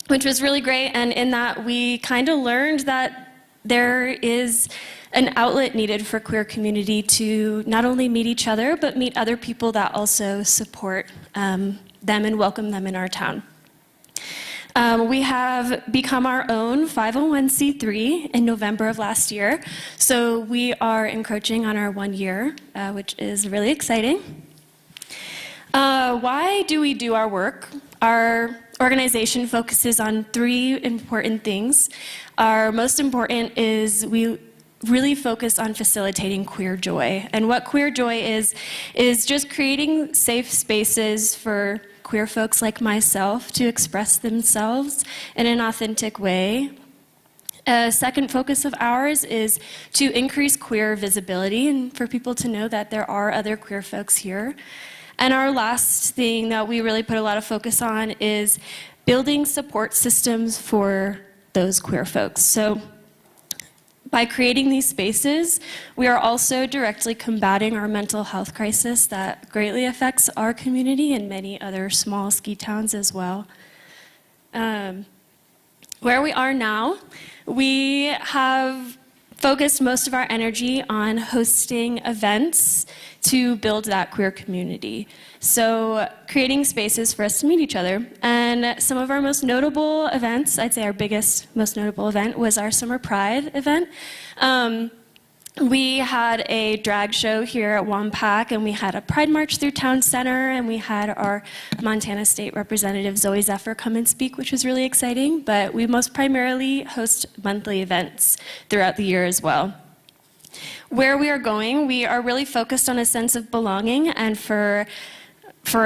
which was really great. And in that, we kind of learned that there is an outlet needed for queer community to not only meet each other, but meet other people that also support them and welcome them in our town. We have become our own 501c3 in November of last year, so we are encroaching on our 1 year, which is really exciting. Why do we do our work? Our organization focuses on 3 important things. Our most important is we really focus on facilitating queer joy. And what queer joy is just creating safe spaces for queer folks like myself to express themselves in an authentic way. A second focus of ours is to increase queer visibility and for people to know that there are other queer folks here. And our last thing that we really put a lot of focus on is building support systems for those queer folks. So By creating these spaces, we are also directly combating our mental health crisis that greatly affects our community and many other small ski towns as well. Where we are now, we have focused most of our energy on hosting events to build that queer community. So creating spaces for us to meet each other. And some of our most notable events, I'd say our biggest, most notable event was our Summer Pride event. We had a drag show here at Wampak, and we had a Pride March through Town Center, and we had our Montana State Representative Zoe Zephyr come and speak, which was really exciting. But we most primarily host monthly events throughout the year as well. Where we are going, we are really focused on a sense of belonging and for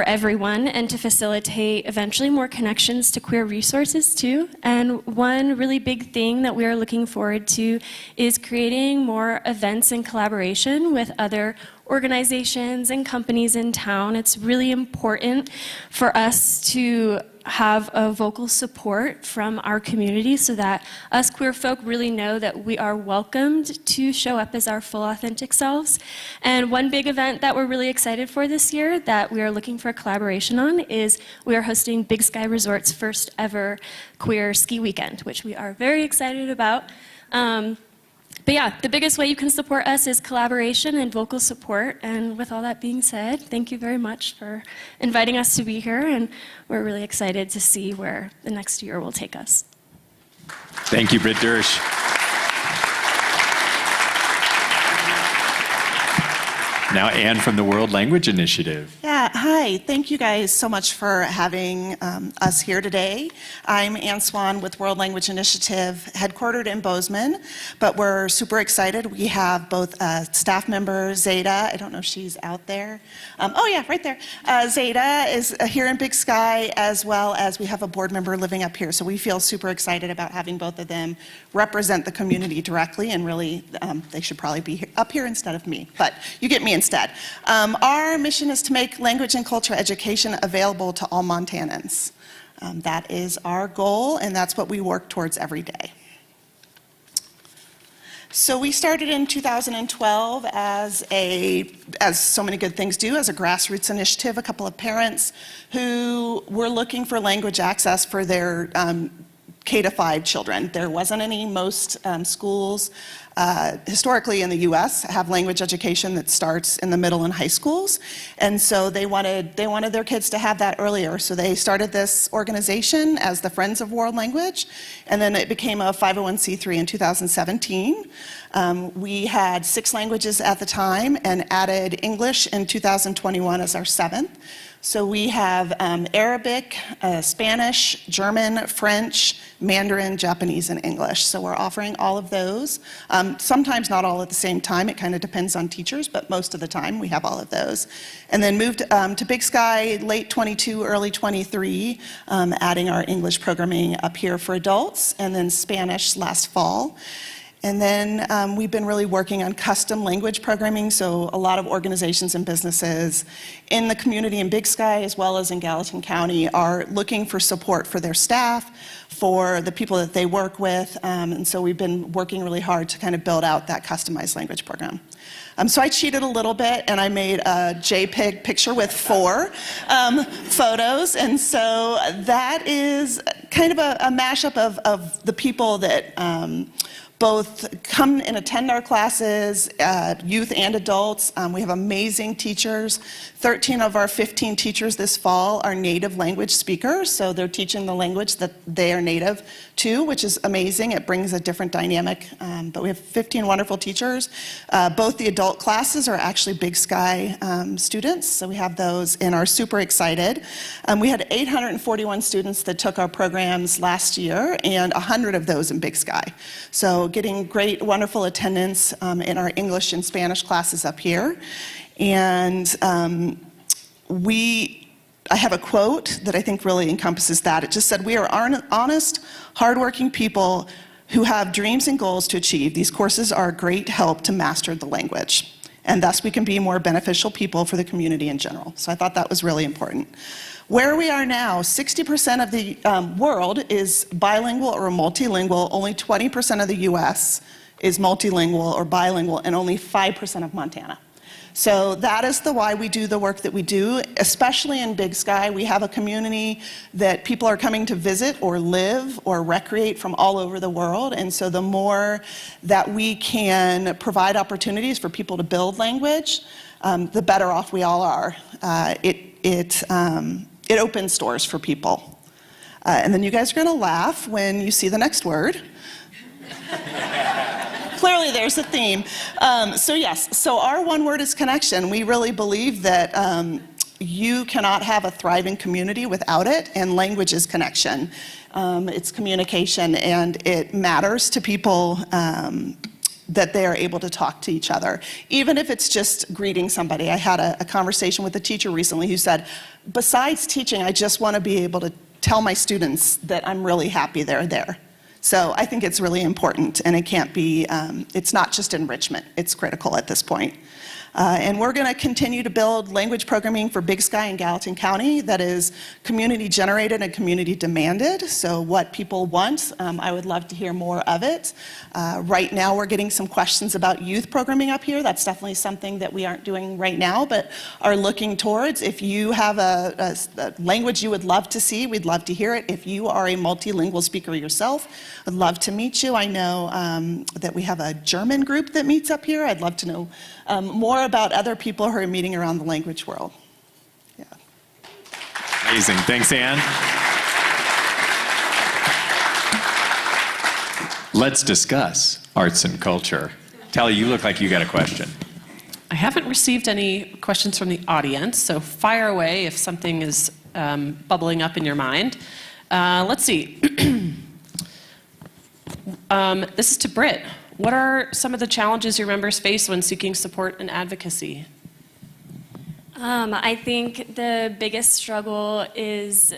everyone, and to facilitate eventually more connections to queer resources too. And one really big thing that we are looking forward to is creating more events in collaboration with other organizations and companies in town. It's really important for us to have a vocal support from our community so that us queer folk really know that we are welcomed to show up as our full authentic selves. And one big event that we're really excited for this year that we are looking for collaboration on is we are hosting Big Sky Resort's first ever queer ski weekend, which we are very excited about. But yeah, the biggest way you can support us is collaboration and vocal support. And with all that being said, thank you very much for inviting us to be here. And we're really excited to see where the next year will take us. Thank you, Britt Dersch. Now Anne from the World Language Initiative. Yeah, hi. Thank you guys so much for having us here today. I'm Anne Swan with World Language Initiative, headquartered in Bozeman, but we're super excited. We have both staff member, Zeta, I don't know if she's out there. Oh yeah, right there. Zeta is here in Big Sky, as well as we have a board member living up here. So we feel super excited about having both of them represent the community directly, and really, they should probably be up here instead of me, but you get me instead. Our mission is to make language and culture education available to all Montanans. That is our goal, and that's what we work towards every day. So we started in 2012 as so many good things do, as a grassroots initiative, a couple of parents who were looking for language access for their K-5 children. There wasn't any. Most schools historically in the US have language education that starts in the middle and high schools, and so they wanted their kids to have that earlier. So they started this organization as the Friends of World Language, and then it became a 501c3 in 2017. We had 6 languages at the time and added English in 2021 as our 7th. So we have Arabic, Spanish, German, French, Mandarin, Japanese, and English. So we're offering all of those. Sometimes not all at the same time. It kind of depends on teachers, but most of the time we have all of those. And then moved to Big Sky late 22, early 23, adding our English programming up here for adults, and then Spanish last fall. And then we've been really working on custom language programming, so a lot of organizations and businesses in the community in Big Sky, as well as in Gallatin County, are looking for support for their staff, for the people that they work with, and so we've been working really hard to kind of build out that customized language program. So I cheated a little bit, and I made a JPEG picture with 4 photos, and so that is kind of a mashup of the people that both come and attend our classes, youth and adults. We have amazing teachers. 13 of our 15 teachers this fall are native language speakers, so they're teaching the language that they are native to, which is amazing. It brings a different dynamic, but we have 15 wonderful teachers. Both the adult classes are actually Big Sky students, so we have those and are super excited. We had 841 students that took our programs last year, and 100 of those in Big Sky. So getting great, wonderful attendance in our English and Spanish classes up here. And I have a quote that I think really encompasses that. It just said, "We are honest, hardworking people who have dreams and goals to achieve. These courses are a great help to master the language, and thus we can be more beneficial people for the community in general." So I thought that was really important. Where we are now, 60% of the world is bilingual or multilingual. Only 20% of the US is multilingual or bilingual in only 5% of Montana. So that is the why we do the work that we do, especially in Big Sky. We have a community that people are coming to visit or live or recreate from all over the world. And so the more that we can provide opportunities for people to build language, the better off we all are. It opens doors for people. And then you guys are going to laugh when you see the next word. Clearly, there's a theme. So yes, so our one word is connection. We really believe that you cannot have a thriving community without it, and language is connection. It's communication, and it matters to people that they are able to talk to each other, even if it's just greeting somebody. I had a conversation with a teacher recently who said, besides teaching, I just want to be able to tell my students that I'm really happy they're there. So I think it's really important, and it can't be, it's not just enrichment, it's critical at this point. And we're going to continue to build language programming for Big Sky and Gallatin County that is community generated and community demanded. So what people want, I would love to hear more of it. Right now we're getting some questions about youth programming up here. That's definitely something that we aren't doing right now, but are looking towards. If you have a language you would love to see, we'd love to hear it. If you are a multilingual speaker yourself, I'd love to meet you. I know that we have a German group that meets up here. I'd love to know more about other people who are meeting around the language world. Yeah. Amazing. Thanks, Anne. Let's discuss arts and culture. Tally, you look like you got a question. I haven't received any questions from the audience, so fire away if something is bubbling up in your mind. Let's see. This is to Britt. What are some of the challenges your members face when seeking support and advocacy? I think the biggest struggle is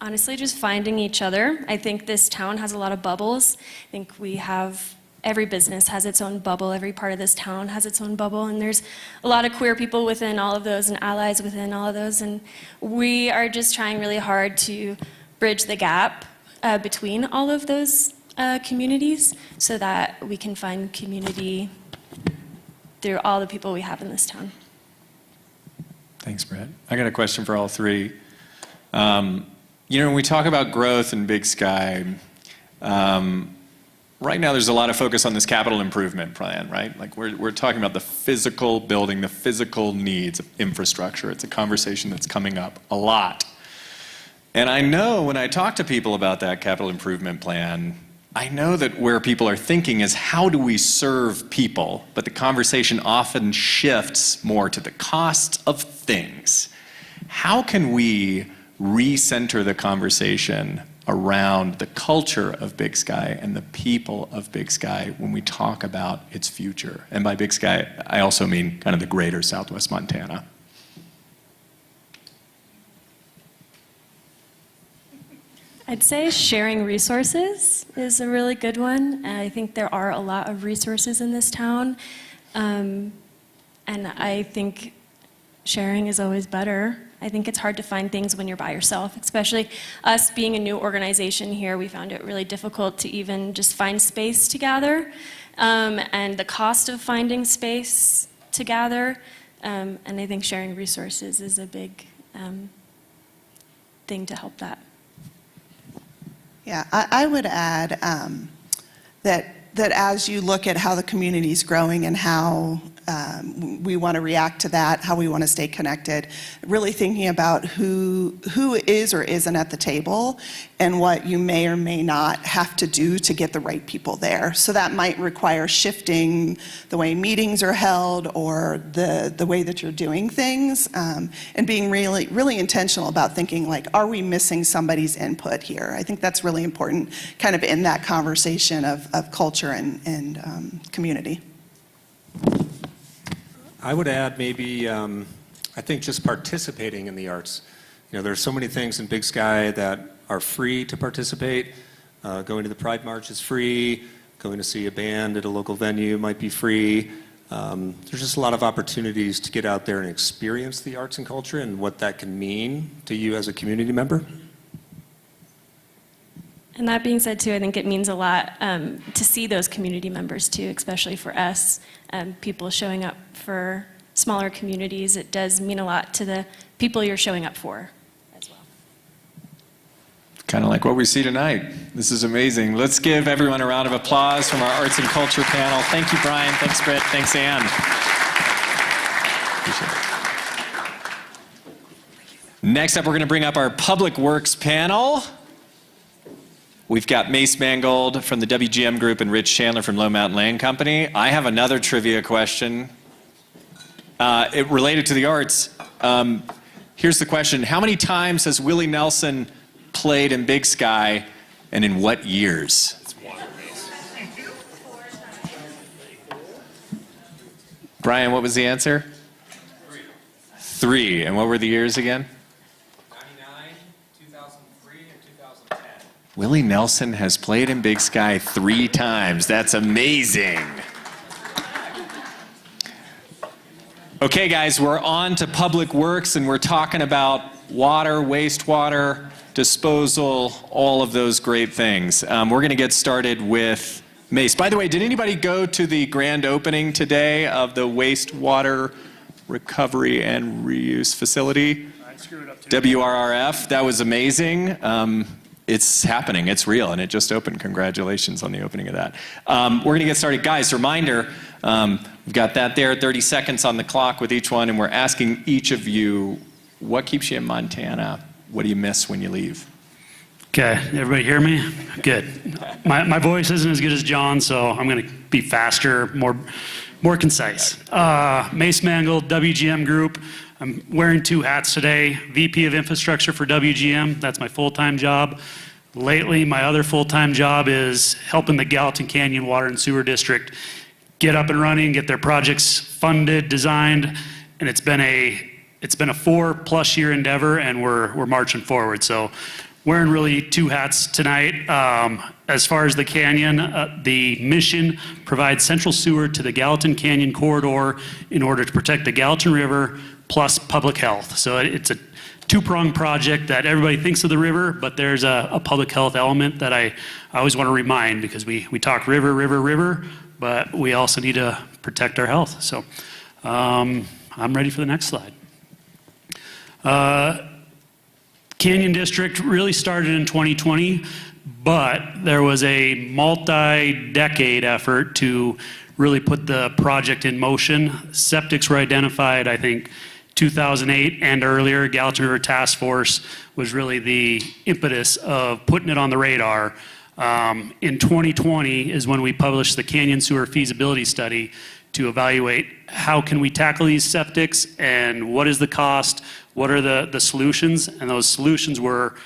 honestly just finding each other. I think this town has a lot of bubbles. I think every business has its own bubble, every part of this town has its own bubble, and there's a lot of queer people within all of those and allies within all of those, and we are just trying really hard to bridge the gap between all of those communities so that we can find community through all the people we have in this town. Thanks, Brett. I got a question for all three. When we talk about growth in Big Sky, right now there's a lot of focus on this capital improvement plan, right? Like we're talking about the physical building, the physical needs of infrastructure. It's a conversation that's coming up a lot. And I know when I talk to people about that capital improvement plan, I know that where people are thinking is how do we serve people, but the conversation often shifts more to the cost of things. How can we recenter the conversation around the culture of Big Sky and the people of Big Sky when we talk about its future? And by Big Sky, I also mean kind of the greater Southwest Montana. I'd say sharing resources is a really good one. I think there are a lot of resources in this town, and I think sharing is always better. I think it's hard to find things when you're by yourself, especially us being a new organization here. We found it really difficult to even just find space to gather, and the cost of finding space to gather, and I think sharing resources is a big thing to help that. Yeah, I would add that as you look at how the community is growing and how we want to react to that, how we want to stay connected, really thinking about who is or isn't at the table and what you may or may not have to do to get the right people there. So that might require shifting the way meetings are held or the way that you're doing things, and being really, really intentional about thinking like, are we missing somebody's input here? I think that's really important kind of in that conversation of culture and community. I would add maybe, I think just participating in the arts. There's so many things in Big Sky that are free to participate. Going to the Pride March is free. Going to see a band at a local venue might be free. There's just a lot of opportunities to get out there and experience the arts and culture and what that can mean to you as a community member. And that being said, too, I think it means a lot to see those community members, too, especially for us, people showing up for smaller communities. It does mean a lot to the people you're showing up for as well. Kind of like what we see tonight. This is amazing. Let's give everyone a round of applause from our arts and culture panel. Thank you, Brian. Thanks, Britt. Thanks, Ann. Appreciate it. Next up, we're going to bring up our Public Works panel. We've got Mace Mangold from the WGM Group and Rich Chandler from Low Mountain Land Company. I have another trivia question. It related to the arts. Here's the question. How many times has Willie Nelson played in Big Sky, and in what years? Brian, what was the answer? 3. And what were the years again? 99, 2003, and 2010. Willie Nelson has played in Big Sky 3 times. That's amazing. Okay, guys, we're on to Public Works, and we're talking about water, wastewater, disposal, all of those great things. We're going to get started with Mace. By the way, did anybody go to the grand opening today of the wastewater recovery and reuse facility? I screwed it up today. WRRF. That was amazing. It's happening. It's real, and it just opened. Congratulations on the opening of that. We're going to get started. Guys, reminder, we've got that there, 30 seconds on the clock with each one, and we're asking each of you, what keeps you in Montana? What do you miss when you leave? Okay, everybody hear me? Good. My voice isn't as good as John, so I'm going to be faster, more concise. Mace Mangold, WGM Group. I'm wearing 2 hats today. VP of Infrastructure for WGM. That's my full-time job. Lately, my other full-time job is helping the Gallatin Canyon Water and Sewer District get up and running, get their projects funded, designed, and it's been a 4+ year endeavor, and we're marching forward. So wearing really 2 hats tonight. As far as the canyon, the mission provides central sewer to the Gallatin Canyon corridor in order to protect the Gallatin River plus public health. So it's a 2-pronged project that everybody thinks of the river, but there's a public health element that I always want to remind, because we talk river, but we also need to protect our health. So I'm ready for the next slide. Canyon District really started in 2020, but there was a multi-decade effort to really put the project in motion. Septics were identified, I think, 2008 and earlier. Gallatin River Task Force was really the impetus of putting it on the radar. In 2020 is when we published the Canyon Sewer Feasibility Study to evaluate how can we tackle these septics and what is the cost, what are the solutions, and those solutions were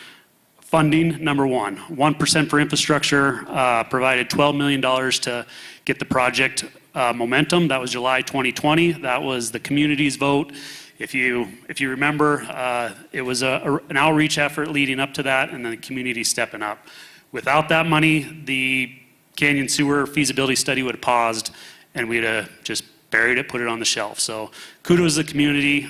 funding, number one. 1% for infrastructure provided $12 million to get the project momentum. That was July 2020. That was the community's vote. If you remember, it was an outreach effort leading up to that, and then the community stepping up. Without that money, the Canyon Sewer Feasibility Study would have paused, and we'd have just buried it, put it on the shelf. So kudos to the community.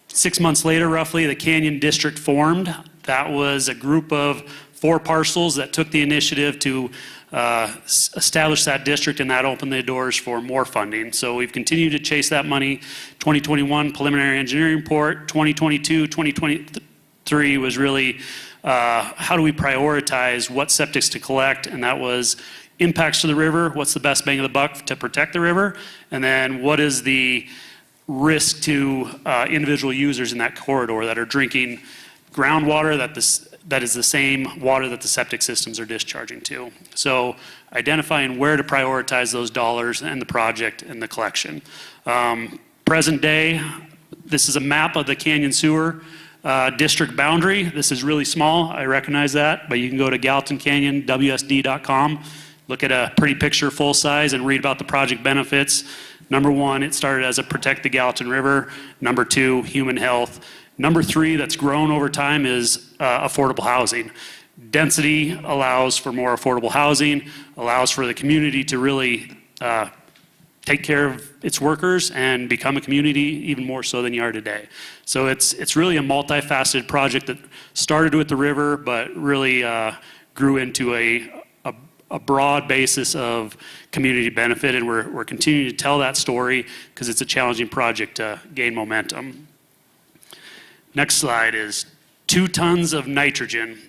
6 months later, roughly, the Canyon District formed. That was a group of 4 parcels that took the initiative to establish that district, and that opened the doors for more funding. So we've continued to chase that money. 2021 preliminary engineering report, 2022, 2023 was really how do we prioritize what septics to collect, and that was impacts to the river, what's the best bang of the buck to protect the river, and then what is the risk to individual users in that corridor that are drinking groundwater that is the same water that the septic systems are discharging to. So identifying where to prioritize those dollars and the project and the collection. Present day, this is a map of the Canyon Sewer district boundary. This is really small, I recognize that, but you can go to GallatinCanyonWSD.com, look at a pretty picture full size and read about the project benefits. Number 1, it started as a protect the Gallatin River. Number 2, human health. Number 3, that's grown over time, is affordable housing. Density allows for more affordable housing, allows for the community to really take care of its workers and become a community even more so than you are today. So it's really a multifaceted project that started with the river, but really grew into a broad basis of community benefit, and we're continuing to tell that story because it's a challenging project to gain momentum. Next slide is 2 tons of nitrogen.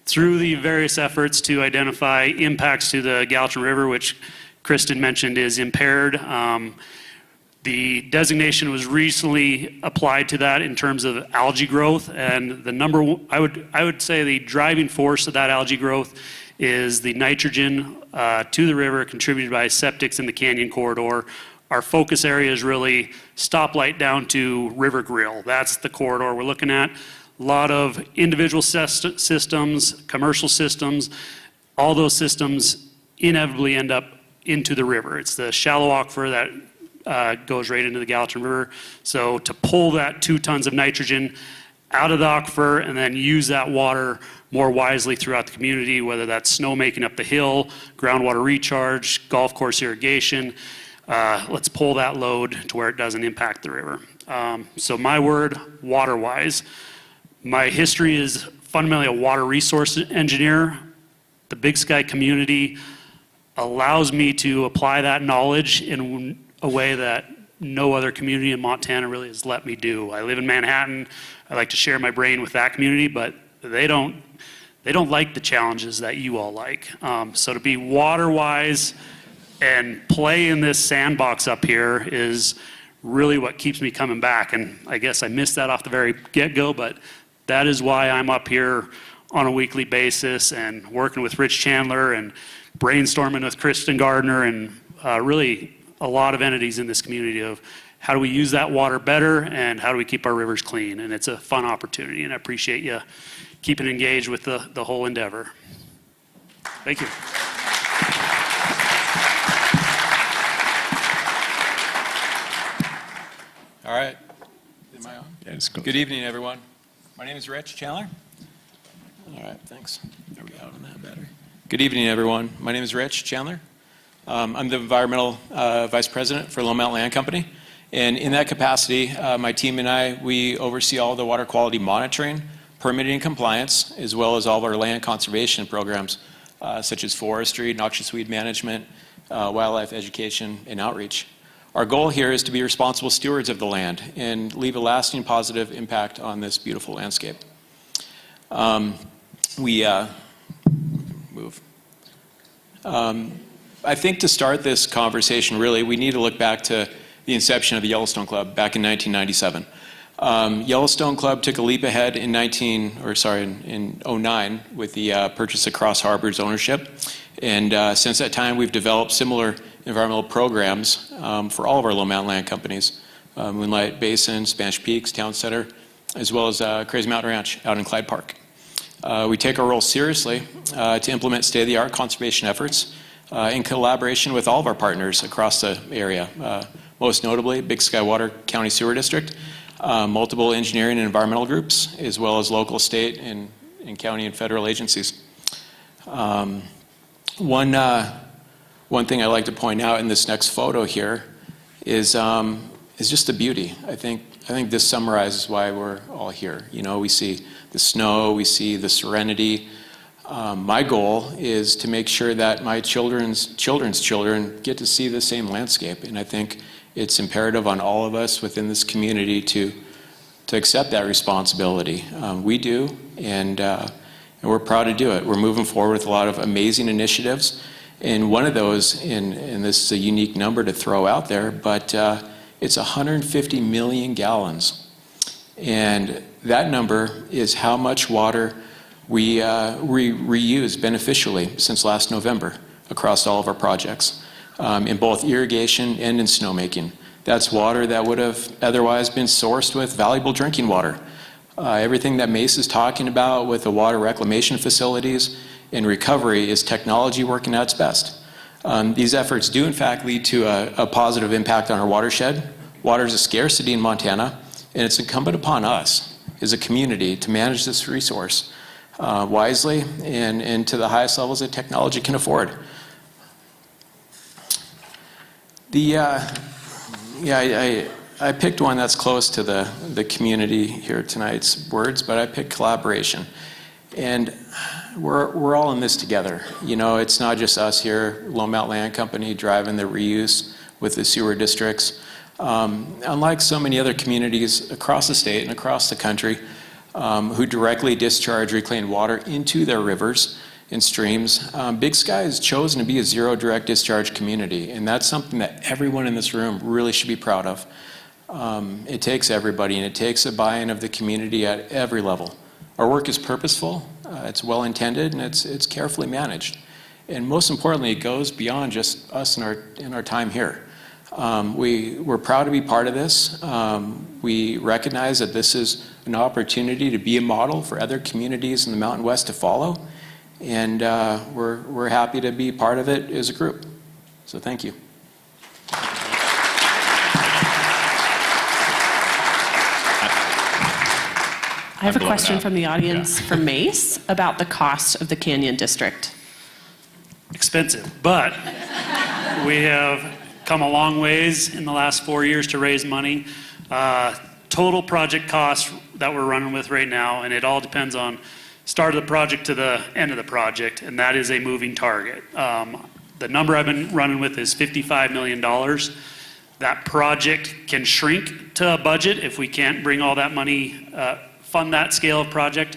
Through the various efforts to identify impacts to the Gallatin River, which Kristen mentioned is impaired, the designation was recently applied to that in terms of algae growth, and I would say the driving force of that algae growth is the nitrogen to the river contributed by septics in the canyon corridor. Our focus area is really stoplight down to River Grill. That's the corridor we're looking at. A lot of individual systems, commercial systems, all those systems inevitably end up into the river. It's the shallow aquifer that goes right into the Gallatin River. So to pull that 2 tons of nitrogen out of the aquifer and then use that water more wisely throughout the community, whether that's snow making up the hill, groundwater recharge, golf course irrigation, let's pull that load to where it doesn't impact the river. So my word, water-wise. My history is fundamentally a water resource engineer. The Big Sky community allows me to apply that knowledge in a way that no other community in Montana really has let me do. I live in Manhattan. I like to share my brain with that community, but they don't like the challenges that you all like. So to be water-wise and play in this sandbox up here is really what keeps me coming back. And I guess I missed that off the very get-go, but that is why I'm up here on a weekly basis and working with Rich Chandler and brainstorming with Kristen Gardner and really a lot of entities in this community of how do we use that water better and how do we keep our rivers clean. And it's a fun opportunity, and I appreciate you keeping engaged with the whole endeavor. Thank you. All right. Am I on? Yeah, it's cool. Good evening, everyone. My name is Rich Chandler. All right, thanks. There we go. On that battery. Good evening, everyone. My name is Rich Chandler. I'm the environmental vice president for Lone Mountain Land Company. And in that capacity, my team and I, we oversee all the water quality monitoring, permitting and compliance, as well as all of our land conservation programs, such as forestry, noxious weed management, wildlife education, and outreach. Our goal here is to be responsible stewards of the land and leave a lasting positive impact on this beautiful landscape. I think to start this conversation, really, we need to look back to the inception of the Yellowstone Club back in 1997. Yellowstone Club took a leap ahead in 2009 with the purchase of Cross Harbor's ownership. And since that time, we've developed similar environmental programs for all of our Lone Mountain Land companies, Moonlight Basin, Spanish Peaks, Town Center, as well as Crazy Mountain Ranch out in Clyde Park. We take our role seriously to implement state-of-the-art conservation efforts in collaboration with all of our partners across the area, most notably Big Sky Water County Sewer District, multiple engineering and environmental groups, as well as local, state, and county and federal agencies. One thing I'd like to point out in this next photo here is just the beauty. I think this summarizes why we're all here. You know, we see the snow, we see the serenity. My goal is to make sure that my children's children get to see the same landscape, and I think it's imperative on all of us within this community to accept that responsibility. We do, and we're proud to do it. We're moving forward with a lot of amazing initiatives. And one of those, and this is a unique number to throw out there, but it's 150 million gallons. And that number is how much water we reuse beneficially since last November across all of our projects, in both irrigation and in snowmaking. That's water that would have otherwise been sourced with valuable drinking water. Everything that Mace is talking about with the water reclamation facilities and recovery is technology working at its best. These efforts do in fact lead to a positive impact on our watershed. Water is a scarcity in Montana, and it's incumbent upon us as a community to manage this resource wisely and to the highest levels that technology can afford. I picked one that's close to the community here tonight's words, but I picked collaboration. And we're all in this together. You know, it's not just us here, Lone Mountain Land Company, driving the reuse with the sewer districts. Unlike so many other communities across the state and across the country who directly discharge reclaimed water into their rivers and streams, Big Sky has chosen to be a zero direct discharge community, and that's something that everyone in this room really should be proud of. It takes everybody, and it takes a buy-in of the community at every level. Our work is purposeful, it's well-intended, and it's carefully managed. And most importantly, it goes beyond just us in our time here. We're proud to be part of this. We recognize that this is an opportunity to be a model for other communities in the Mountain West to follow. And we're happy to be part of it as a group. So thank you. I have a question from the audience from Mace about the cost of the Canyon District. Expensive, but we have come a long ways in the last 4 years to raise money. Total project cost that we're running with right now, and it all depends on start of the project to the end of the project, and that is a moving target. The number I've been running with is $55 million. That project can shrink to a budget if we can't bring all that money, fund that scale of project,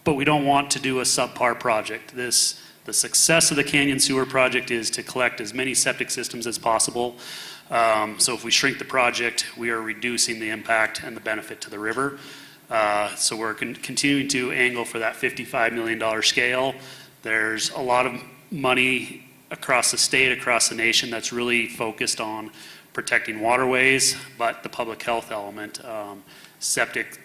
but we don't want to do a subpar project. The success of the Canyon Sewer Project is to collect as many septic systems as possible. So if we shrink the project, we are reducing the impact and the benefit to the river. So we're continuing to angle for that $55 million scale. There's a lot of money across the state, across the nation that's really focused on protecting waterways, but the public health element, septic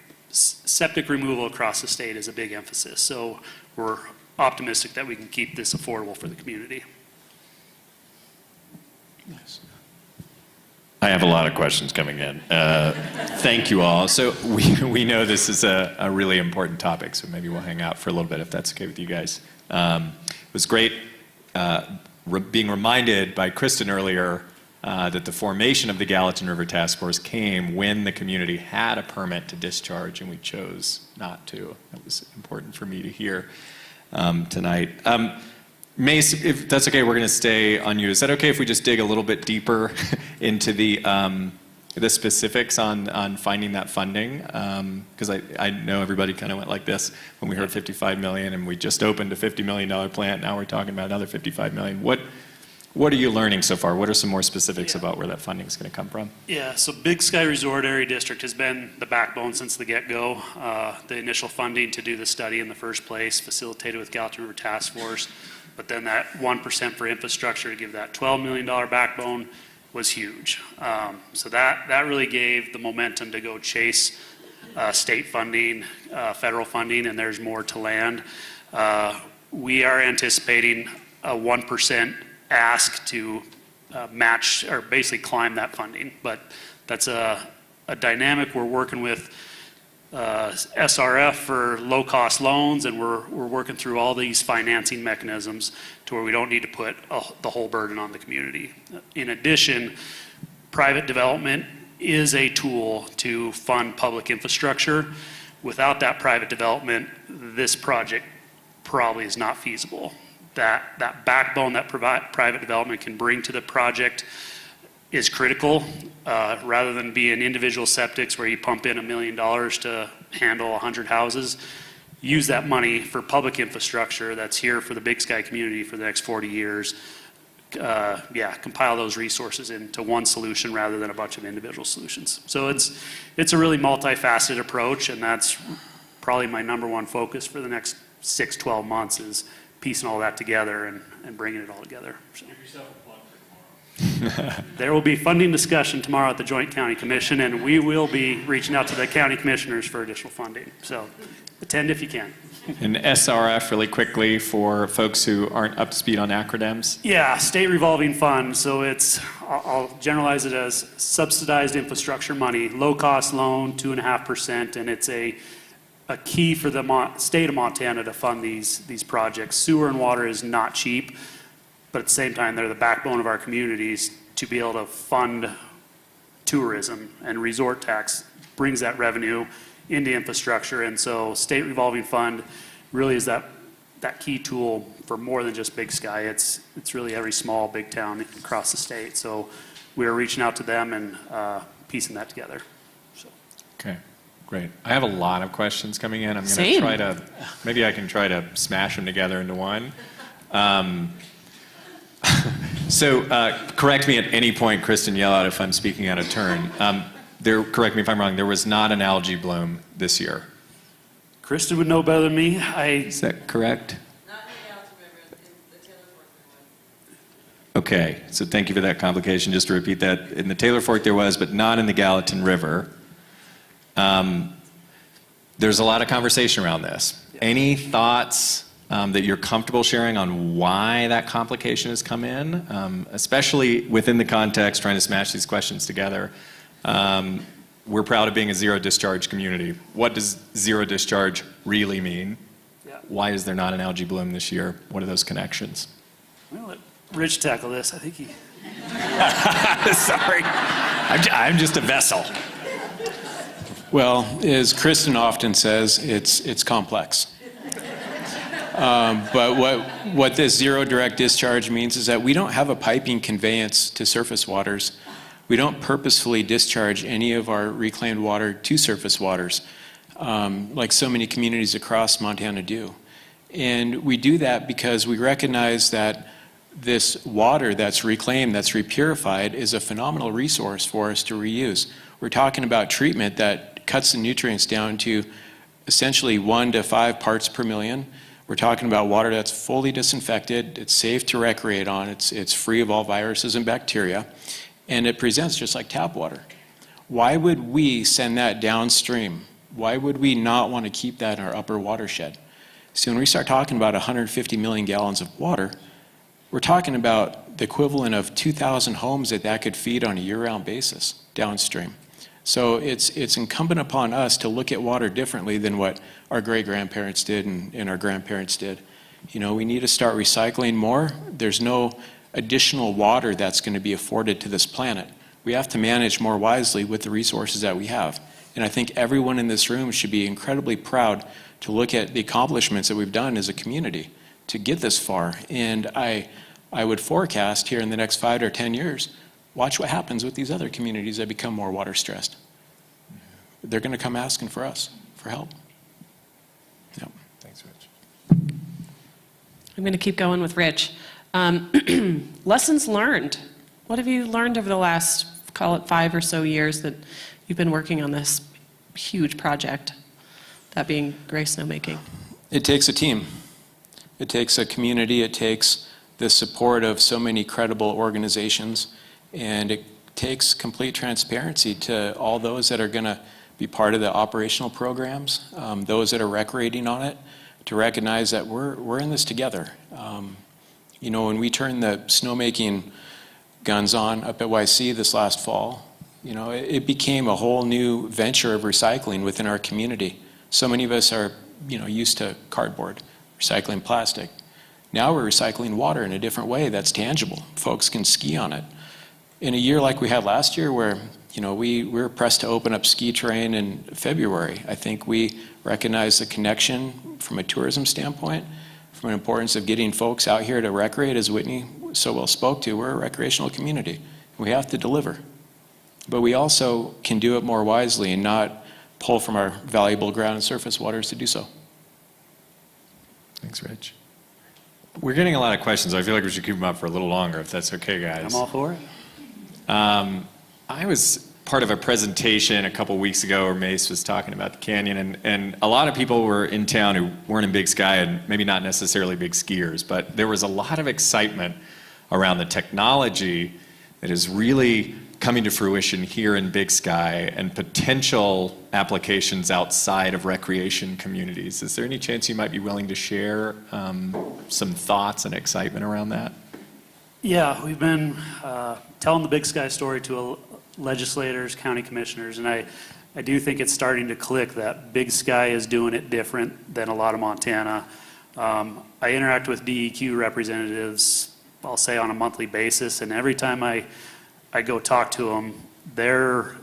removal across the state is a big emphasis. So we're optimistic that we can keep this affordable for the community. Nice. I have a lot of questions coming in. Thank you all. So we know this is a really important topic, so maybe we'll hang out for a little bit if that's okay with you guys. It was great being reminded by Kristen earlier that the formation of the Gallatin River Task Force came when the community had a permit to discharge and we chose not to. That was important for me to hear tonight. Mace, if that's okay, we're going to stay on you. Is that okay if we just dig a little bit deeper into the specifics on finding that funding? Because I know everybody kind of went like this when we heard $55 million and we just opened a $50 million plant. Now we're talking about another $55 million. What are you learning so far? What are some more specifics about where that funding is going to come from? Yeah, so Big Sky Resort Area District has been the backbone since the get-go. The initial funding to do the study in the first place, facilitated with Gallatin River Task Force, but then that 1% for infrastructure to give that $12 million backbone was huge. So that really gave the momentum to go chase state funding, federal funding, and there's more to land. We are anticipating a 1% ask to match or basically climb that funding, but that's a dynamic. We're working with SRF for low-cost loans, and we're working through all these financing mechanisms to where we don't need to put the whole burden on the community. In addition, private development is a tool to fund public infrastructure. Without that private development, this project probably is not feasible. That backbone that private development can bring to the project is critical. Rather than being individual septics where you pump in $1 million to handle 100 houses, use that money for public infrastructure that's here for the Big Sky community for the next 40 years. Compile those resources into one solution rather than a bunch of individual solutions. So it's a really multifaceted approach, and that's probably my number one focus for the next 6-12 months is piecing all that together and bringing it all together. So. Give yourself a plug for tomorrow. There will be funding discussion tomorrow at the Joint County Commission, and we will be reaching out to the county commissioners for additional funding. So attend if you can. And SRF, really quickly, for folks who aren't up to speed on acronyms. Yeah, state revolving fund. So I'll generalize it as subsidized infrastructure money, low-cost loan, 2.5%, and it's a key for the state of Montana to fund these projects. Sewer and water is not cheap, but at the same time, they're the backbone of our communities to be able to fund tourism, and resort tax brings that revenue into infrastructure. And so state revolving fund really is that key tool for more than just Big Sky. It's really every small, big town across the state. So we're reaching out to them and piecing that together. So. Okay, great. I have a lot of questions coming in. I'm going to Same. try to, maybe I can try to smash them together into one. So correct me at any point, Kristen, yell out if I'm speaking out of turn. Correct me if I'm wrong, there was not an algae bloom this year. Kristen would know better than me. Is that correct? Okay, so thank you for that complication. Just to repeat that, in the Taylor Fork there was, but not in the Gallatin River. There's a lot of conversation around this. Any thoughts that you're comfortable sharing on why that complication has come in, especially within the context, trying to smash these questions together? We're proud of being a zero discharge community. What does zero discharge really mean? Yeah. Why is there not an algae bloom this year? What are those connections? I'm gonna let Rich tackle this. I think he. Sorry, I'm just a vessel. Well, as Kristen often says, it's complex. But what this zero direct discharge means is that we don't have a piping conveyance to surface waters. We don't purposefully discharge any of our reclaimed water to surface waters, like so many communities across Montana do. And we do that because we recognize that this water that's reclaimed, that's repurified, is a phenomenal resource for us to reuse. We're talking about treatment that cuts the nutrients down to essentially 1 to 5 parts per million. We're talking about water that's fully disinfected, it's safe to recreate on, it's free of all viruses and bacteria, and it presents just like tap water. Why would we send that downstream? Why would we not want to keep that in our upper watershed? So when we start talking about 150 million gallons of water, we're talking about the equivalent of 2,000 homes that could feed on a year-round basis downstream. So it's incumbent upon us to look at water differently than what our great-grandparents did and our grandparents did. You know, we need to start recycling more. There's no additional water that's going to be afforded to this planet. We have to manage more wisely with the resources that we have. And I think everyone in this room should be incredibly proud to look at the accomplishments that we've done as a community to get this far. And I would forecast here in the next 5 or 10 years, watch what happens with these other communities that become more water stressed. They're going to come asking for us for help. Yep. Thanks, Rich. I'm going to keep going with Rich. Lessons learned. What have you learned over the last, call it 5 or so years that you've been working on this huge project, that being Gray Snowmaking? It takes a team. It takes a community. It takes the support of so many credible organizations. And it takes complete transparency to all those that are going to be part of the operational programs, those that are recreating on it, to recognize that we're in this together. You know, when we turned the snowmaking guns on up at YC this last fall, you know, it became a whole new venture of recycling within our community. So many of us are, you know, used to cardboard, recycling plastic. Now we're recycling water in a different way that's tangible. Folks can ski on it. In a year like we had last year where, you know, we were pressed to open up ski terrain in February, I think we recognize the connection from a tourism standpoint, from an importance of getting folks out here to recreate, as Whitney so well spoke to. We're a recreational community. We have to deliver. But we also can do it more wisely and not pull from our valuable ground and surface waters to do so. Thanks, Rich. We're getting a lot of questions. I feel like we should keep them up for a little longer, if that's okay, guys. I'm all for it. I was part of a presentation a couple weeks ago where Mace was talking about the canyon, and a lot of people were in town who weren't in Big Sky and maybe not necessarily big skiers, but there was a lot of excitement around the technology that is really coming to fruition here in Big Sky and potential applications outside of recreation communities. Is there any chance you might be willing to share some thoughts and excitement around that? Yeah, we've been telling the Big Sky story to legislators, county commissioners, and I do think it's starting to click that Big Sky is doing it different than a lot of Montana. I interact with DEQ representatives, I'll say on a monthly basis, and every time I I go talk to them, they're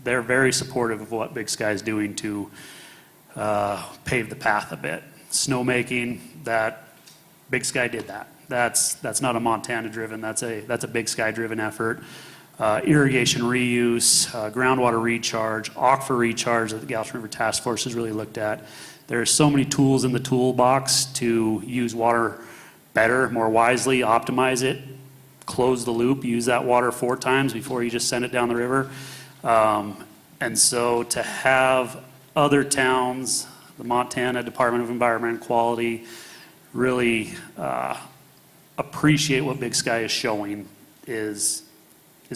very supportive of what Big Sky is doing to pave the path a bit. Snowmaking, that Big Sky did that. That's not a Montana-driven, that's a Big Sky-driven effort. Irrigation reuse, groundwater recharge, aquifer recharge that the Gallatin River Task Force has really looked at. There are so many tools in the toolbox to use water better, more wisely, optimize it, close the loop, use that water 4 times before you just send it down the river. And so to have other towns, the Montana Department of Environment and Quality, really appreciate what Big Sky is showing is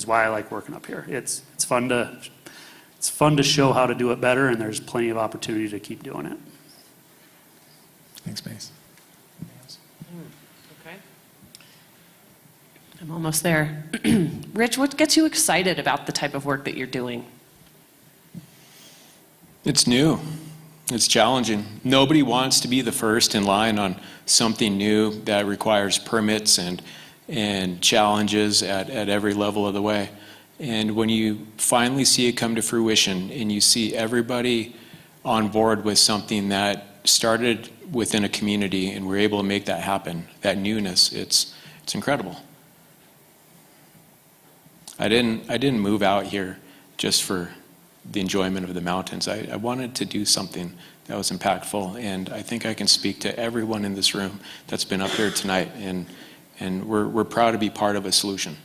why I like working up here. It's fun to show how to do it better, and there's plenty of opportunity to keep doing it. Thanks, Mace. Okay. I'm almost there. Rich, what gets you excited about the type of work that you're doing? It's new. It's challenging. Nobody wants to be the first in line on something new that requires permits and challenges at every level of the way. And when you finally see it come to fruition and you see everybody on board with something that started within a community and we're able to make that happen, that newness, it's incredible. I didn't move out here just for the enjoyment of the mountains. I wanted to do something that was impactful, and I think I can speak to everyone in this room that's been up here tonight, and we're proud to be part of a solution.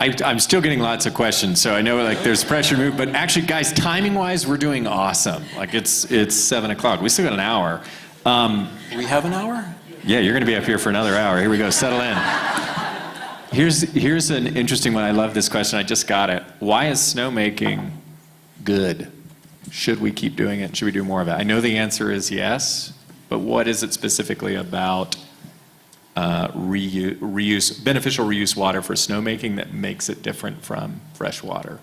I'm still getting lots of questions, so I know like there's pressure to move, but actually, guys, timing-wise, we're doing awesome. Like it's 7 o'clock. We still got an hour. We have an hour? Yeah, you're going to be up here for another hour. Here we go. Settle in. Here's an interesting one. I love this question. I just got it. Why is snowmaking good? Should we keep doing it? Should we do more of it? I know the answer is yes, but what is it specifically about beneficial reuse water for snowmaking that makes it different from fresh water?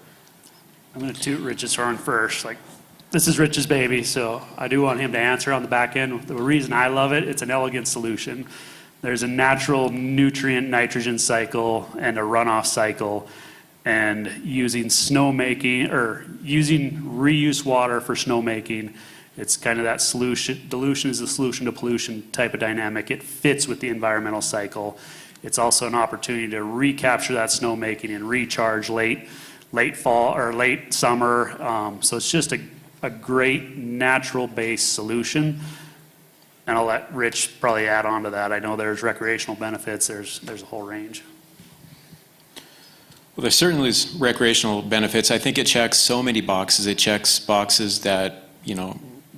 I'm going to toot Rich's horn first. Like, this is Rich's baby, so I do want him to answer on the back end. The reason I love it, it's an elegant solution. There's a natural nutrient nitrogen cycle and a runoff cycle, and using snowmaking or using reuse water for snowmaking, it's kind of that solution. Dilution is the solution to pollution type of dynamic. It fits with the environmental cycle. It's also an opportunity to recapture that snowmaking and recharge late fall or late summer. So it's just a great natural-based solution. And I'll let Rich probably add on to that. I know there's recreational benefits. There's a whole range. Well, there certainly is recreational benefits. I think it checks so many boxes. It checks boxes that,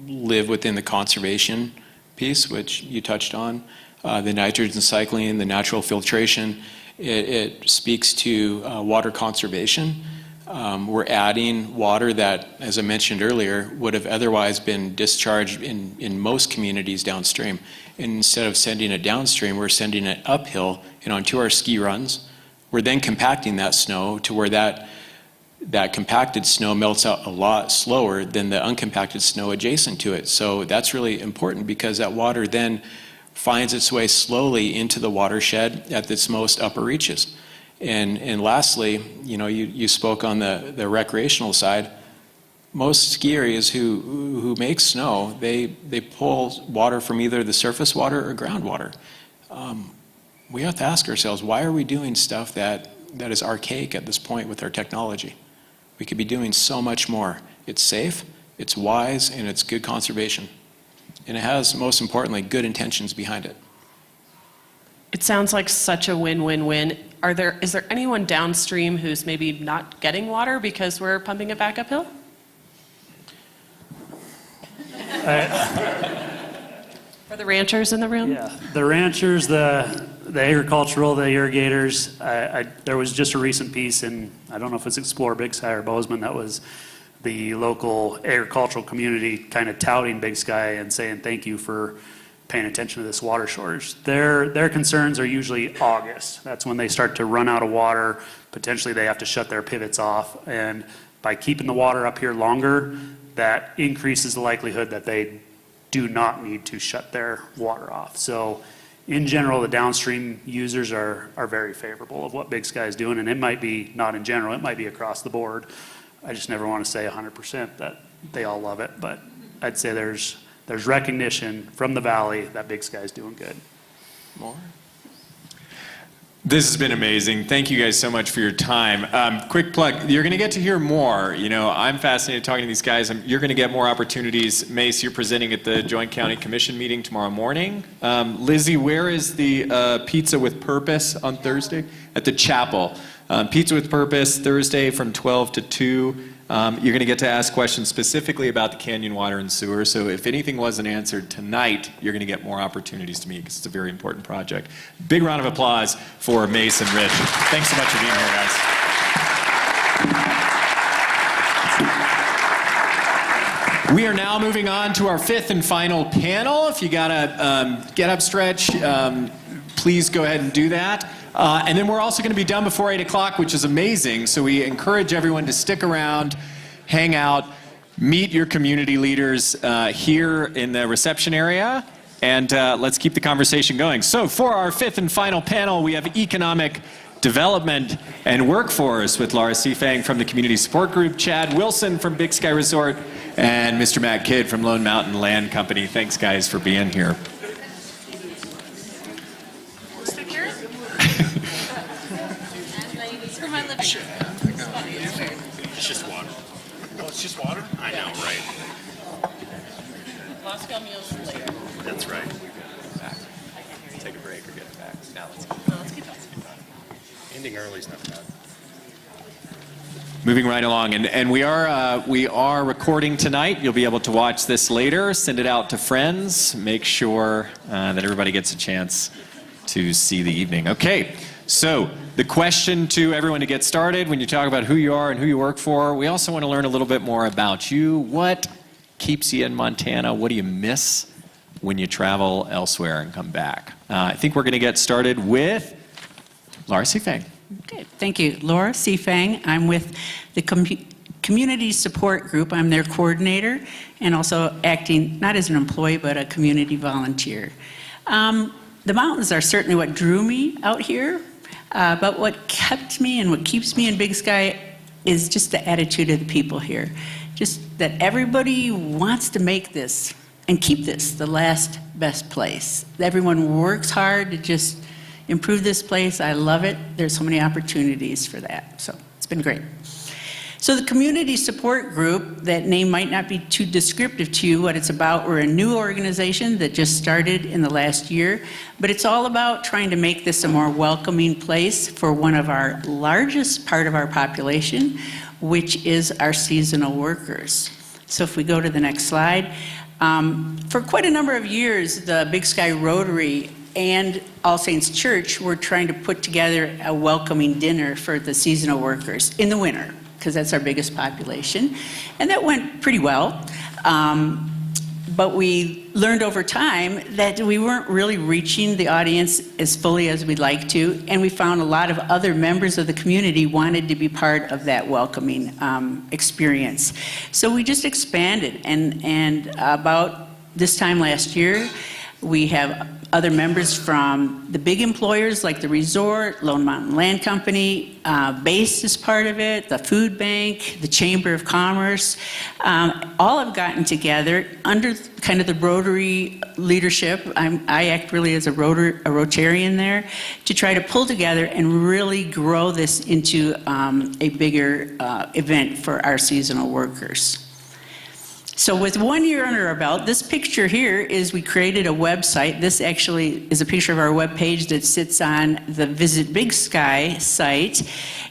live within the conservation piece, which you touched on, the nitrogen cycling, the natural filtration. It speaks to water conservation. We're adding water that, as I mentioned earlier, would have otherwise been discharged in most communities downstream. And instead of sending it downstream, we're sending it uphill and onto our ski runs. We're then compacting that snow to where that compacted snow melts out a lot slower than the uncompacted snow adjacent to it. So that's really important because that water then finds its way slowly into the watershed at its most upper reaches. And lastly, you spoke on the recreational side. Most ski areas who make snow, they pull water from either the surface water or groundwater. We have to ask ourselves, why are we doing stuff that is archaic at this point with our technology? We could be doing so much more. It's safe, it's wise, and it's good conservation. And it has, most importantly, good intentions behind it. It sounds like such a win-win-win. Is there anyone downstream who's maybe not getting water because we're pumping it back uphill? For the ranchers in the room? Yeah, the ranchers, the agricultural, the irrigators. There was just a recent piece in, I don't know if it's Explore Big Sky or Bozeman, that was the local agricultural community kind of touting Big Sky and saying thank you for paying attention to this water shortage. Their concerns are usually August. That's when they start to run out of water. Potentially they have to shut their pivots off. And by keeping the water up here longer, that increases the likelihood that they do not need to shut their water off. So in general, the downstream users are very favorable of what Big Sky is doing, and it might be not in general, it might be across the board. I just never want to say 100% that they all love it, but I'd say there's recognition from the valley that Big Sky is doing good. More? This has been amazing. Thank you guys so much for your time. Quick plug, you're going to get to hear more. You know, I'm fascinated talking to these guys. You're going to get more opportunities. Mace, you're presenting at the Joint County Commission meeting tomorrow morning. Lizzie, where is the Pizza with Purpose on Thursday? At the chapel. Pizza with Purpose, Thursday from 12 to 2. You're going to get to ask questions specifically about the canyon water and sewer. So if anything wasn't answered tonight, you're going to get more opportunities to meet because it's a very important project. Big round of applause for Mace and Rich. Thanks so much for being here, guys. We are now moving on to our fifth and final panel. If you got a get up stretch, please go ahead and do that. And then we're also going to be done before 8 o'clock, which is amazing. So we encourage everyone to stick around, hang out, meet your community leaders here in the reception area, and let's keep the conversation going. So for our fifth and final panel, we have economic development and workforce with Laura Seafang from the Community Support Group, Chad Wilson from Big Sky Resort, and Mr. Matt Kidd from Lone Mountain Land Company. Thanks, guys, for being here. It's just water. Oh, it's just water? I know, right? Moscow meals later. That's right. Take a break or get it back. Now let's keep going. Ending early is not bad. Moving right along, and we are recording tonight. You'll be able to watch this later. Send it out to friends. Make sure that everybody gets a chance to see the evening. Okay, so the question to everyone to get started, when you talk about who you are and who you work for, we also want to learn a little bit more about you. What keeps you in Montana? What do you miss when you travel elsewhere and come back? I think we're going to get started with Laura Seafang. Okay, thank you. Laura Seafang. I'm with the Community Support Group. I'm their coordinator and also acting not as an employee but a community volunteer. The mountains are certainly what drew me out here, but what kept me and what keeps me in Big Sky is just the attitude of the people here. Just that everybody wants to make this and keep this the last best place. Everyone works hard to just improve this place. I love it. There's so many opportunities for that. So it's been great. So the Community Support Group, that name might not be too descriptive to you what it's about. We're a new organization that just started in the last year, but it's all about trying to make this a more welcoming place for one of our largest part of our population, which is our seasonal workers. So if we go to the next slide, for quite a number of years, the Big Sky Rotary and All Saints Church were trying to put together a welcoming dinner for the seasonal workers in the winter, because that's our biggest population. And that went pretty well. But we learned over time that we weren't really reaching the audience as fully as we'd like to, and we found a lot of other members of the community wanted to be part of that welcoming experience. So we just expanded, and about this time last year, we have other members from the big employers like the resort, Lone Mountain Land Company, BASE is part of it, the food bank, the Chamber of Commerce, all have gotten together under kind of the Rotary leadership. I act really as a Rotarian there to try to pull together and really grow this into a bigger event for our seasonal workers. So with 1 year under our belt, this picture here is we created a website. This actually is a picture of our webpage that sits on the Visit Big Sky site.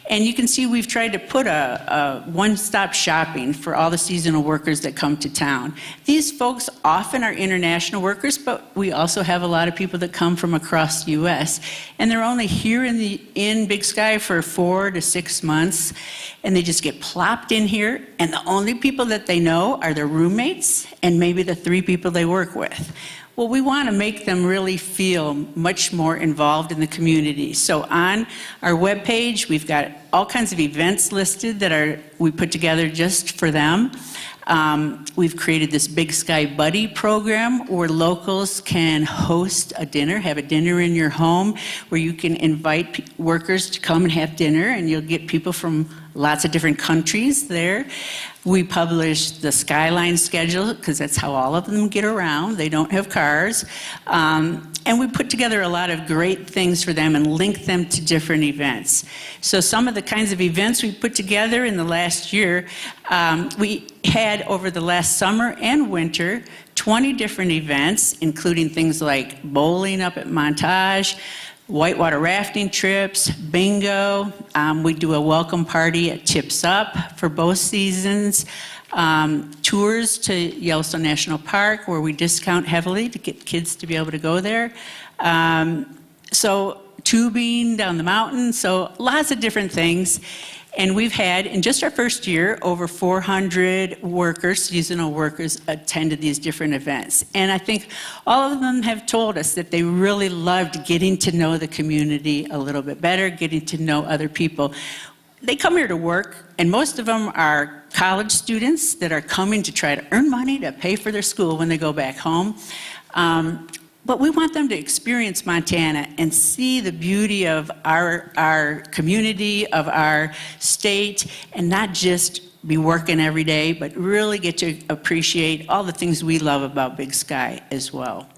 And you can see we've tried to put a one-stop shopping for all the seasonal workers that come to town. These folks often are international workers, but we also have a lot of people that come from across the U.S. And they're only here in Big Sky for 4 to 6 months, and they just get plopped in here, and the only people that they know are their roommates and maybe the 3 people they work with. Well, we want to make them really feel much more involved in the community. So on our webpage, we've got all kinds of events listed that we put together just for them. We've created this Big Sky Buddy program where locals can host a dinner, have a dinner in your home where you can invite workers to come and have dinner, and you'll get people from lots of different countries there. We publish the Skyline schedule because that's how all of them get around. They don't have cars. And we put together a lot of great things for them and link them to different events. So some of the kinds of events we put together in the last year, we had over the last summer and winter 20 different events, including things like bowling up at Montage, whitewater rafting trips, bingo. We do a welcome party at Tips Up for both seasons. Tours to Yellowstone National Park where we discount heavily to get kids to be able to go there. So tubing down the mountain, so lots of different things. And we've had, in just our first year, over 400 workers, seasonal workers, attended these different events. And I think all of them have told us that they really loved getting to know the community a little bit better, getting to know other people. They come here to work, and most of them are college students that are coming to try to earn money to pay for their school when they go back home. But we want them to experience Montana and see the beauty of our community, of our state, and not just be working every day, but really get to appreciate all the things we love about Big Sky as well.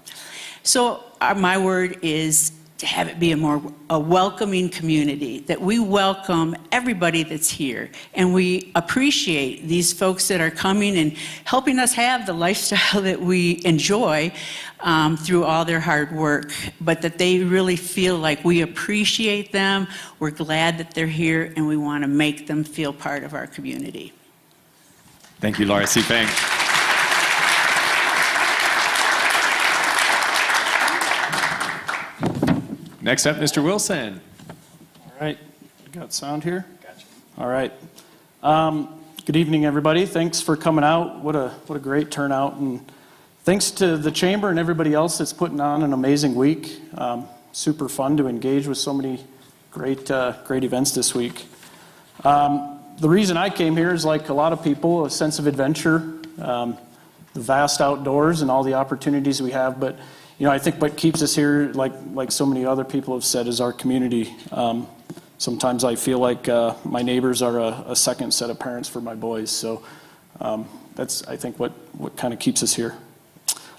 So my word is to have it be a welcoming community, that we welcome everybody that's here, and we appreciate these folks that are coming and helping us have the lifestyle that we enjoy through all their hard work, but that they really feel like we appreciate them, we're glad that they're here, and we want to make them feel part of our community. Thank you, Laura C. Fang. Next up, Mr. Wilson. All right, got sound here? Gotcha. All right. Good evening, everybody. Thanks for coming out. What a great turnout, and thanks to the chamber and everybody else that's putting on an amazing week. Super fun to engage with so many great events this week. The reason I came here is, like a lot of people, a sense of adventure, the vast outdoors and all the opportunities we have, but you know, I think what keeps us here, like so many other people have said, is our community. Sometimes I feel like my neighbors are a second set of parents for my boys. So that's, I think, what kind of keeps us here.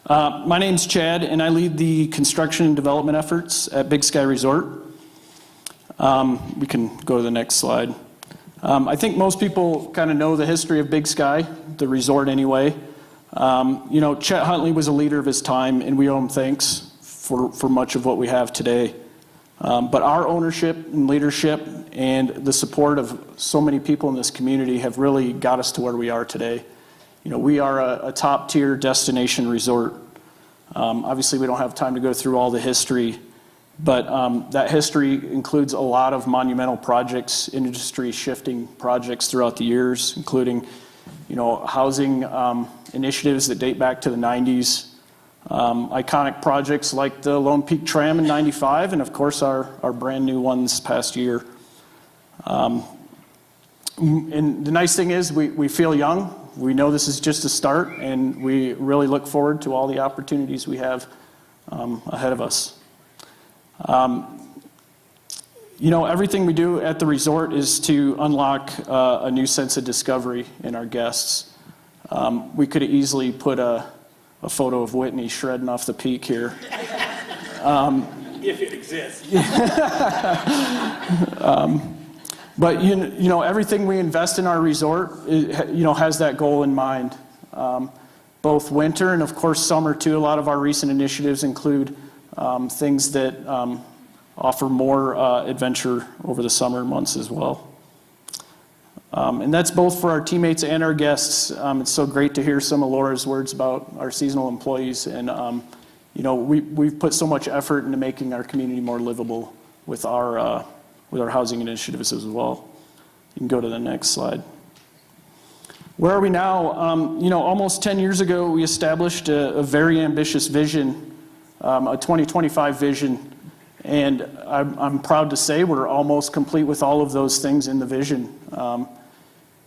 My name's Chad, and I lead the construction and development efforts at Big Sky Resort. We can go to the next slide. I think most people kind of know the history of Big Sky, the resort anyway. You know, Chet Huntley was a leader of his time, and we owe him thanks for much of what we have today. But our ownership and leadership and the support of so many people in this community have really got us to where we are today. You know, we are a top-tier destination resort. Obviously, we don't have time to go through all the history, but that history includes a lot of monumental projects, industry-shifting projects throughout the years, including, you know, housing initiatives that date back to the 90s, iconic projects like the Lone Peak Tram in '95, and of course our brand new one this past year. And the nice thing is we feel young. We know this is just a start, and we really look forward to all the opportunities we have ahead of us. You know, everything we do at the resort is to unlock a new sense of discovery in our guests. We could have easily put a photo of Whitney shredding off the peak here. If it exists. But you know, everything we invest in our resort, you know, has that goal in mind. Both winter and of course summer too. A lot of our recent initiatives include things that offer more adventure over the summer months as well. And that's both for our teammates and our guests. It's so great to hear some of Laura's words about our seasonal employees. And, you know, we've put so much effort into making our community more livable with our housing initiatives as well. You can go to the next slide. Where are we now? You know, almost 10 years ago, we established a very ambitious vision, a 2025 vision And I'm proud to say we're almost complete with all of those things in the vision.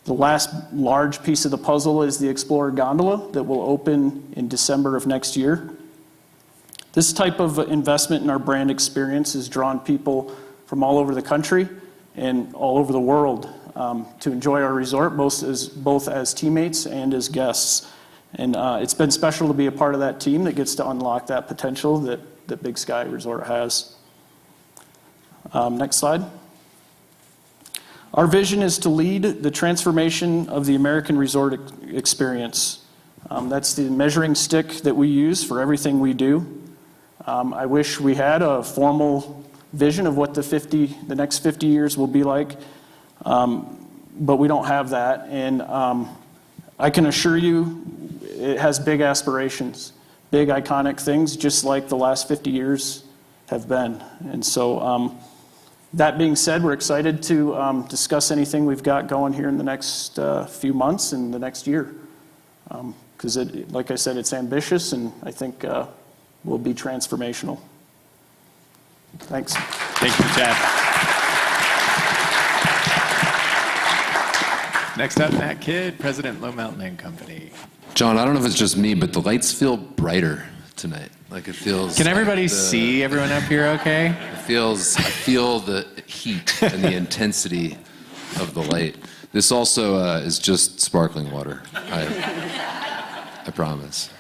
The last large piece of the puzzle is the Explorer Gondola that will open in December of next year. This type of investment in our brand experience has drawn people from all over the country and all over the world to enjoy our resort, both as teammates and as guests. And it's been special to be a part of that team that gets to unlock that potential that Big Sky Resort has. Next slide. Our vision is to lead the transformation of the American resort experience. That's the measuring stick that we use for everything we do. I wish we had a formal vision of what the next 50 years will be like, but we don't have that. And I can assure you it has big aspirations, big iconic things, just like the last 50 years have been. And so that being said, we're excited to discuss anything we've got going here in the next few months and the next year. Because, like I said, it's ambitious, and I think will be transformational. Thanks. Thank you, Chad. Next up, Matt Kidd, President, Low Mountain Land Company. John, I don't know if it's just me, but the lights feel brighter tonight. Like it feels. Can everybody see everyone up here okay? I feel the heat and the intensity of the light. This also is just sparkling water. I promise.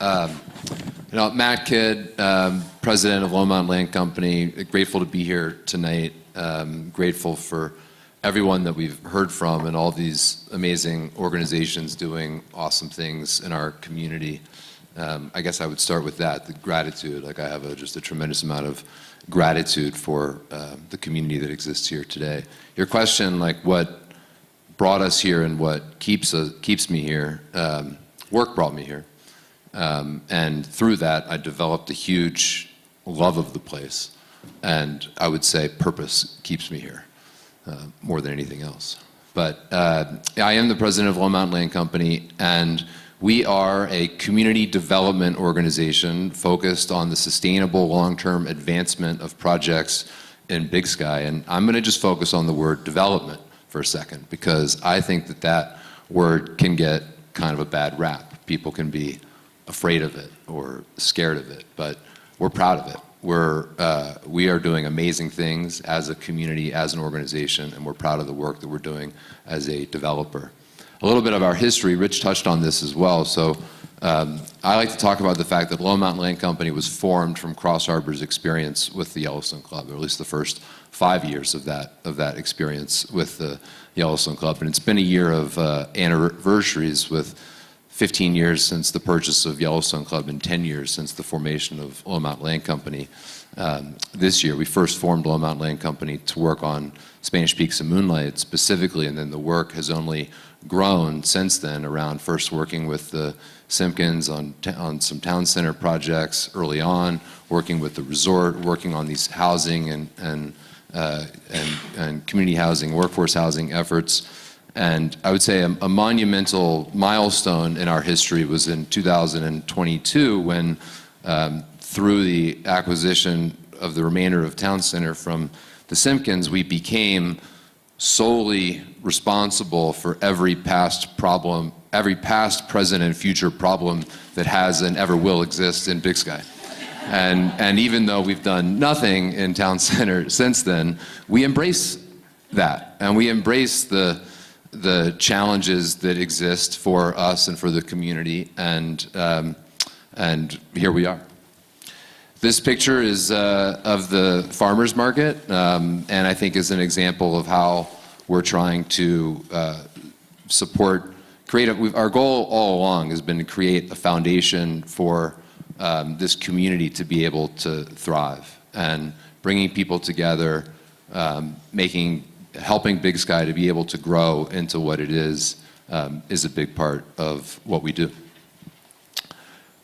Matt Kidd, President of Low Mountain Land Company, grateful to be here tonight. Grateful for everyone that we've heard from and all these amazing organizations doing awesome things in our community. I guess I would start with that, the gratitude. Like I have just a tremendous amount of gratitude for the community that exists here today. Your question, like what brought us here and what keeps me here, work brought me here. And through that, I developed a huge love of the place. And I would say purpose keeps me here more than anything else. But I am the president of Low Mountain Land Company, and we are a community development organization focused on the sustainable long-term advancement of projects in Big Sky. And I'm going to just focus on the word development for a second, because I think that word can get kind of a bad rap. People can be afraid of it or scared of it, but we're proud of it. We are doing amazing things as a community, as an organization, and we're proud of the work that we're doing as a developer. A little bit of our history, Rich touched on this as well, so I like to talk about the fact that Low Mountain Land Company was formed from Cross Harbor's experience with the Yellowstone Club, or at least the first 5 years of that experience with the Yellowstone Club. And it's been a year of anniversaries, with 15 years since the purchase of Yellowstone Club and 10 years since the formation of Low Mountain Land Company. This year, we first formed Low Mountain Land Company to work on Spanish Peaks and Moonlight specifically, and then the work has only grown since then around first working with the Simpkins on some town center projects early on, working with the resort, working on these housing and community housing, workforce housing efforts. And I would say a monumental milestone in our history was in 2022 when, through the acquisition of the remainder of Town Center from the Simpkins, we became solely responsible for every past problem, every past, present, and future problem that has and ever will exist in Big Sky. And even though we've done nothing in Town Center since then, we embrace that, and we embrace the challenges that exist for us and for the community, and here we are. This picture is of the farmers market, and I think is an example of how we're trying to our goal all along has been to create a foundation for this community to be able to thrive, and bringing people together, helping Big Sky to be able to grow into what it is a big part of what we do.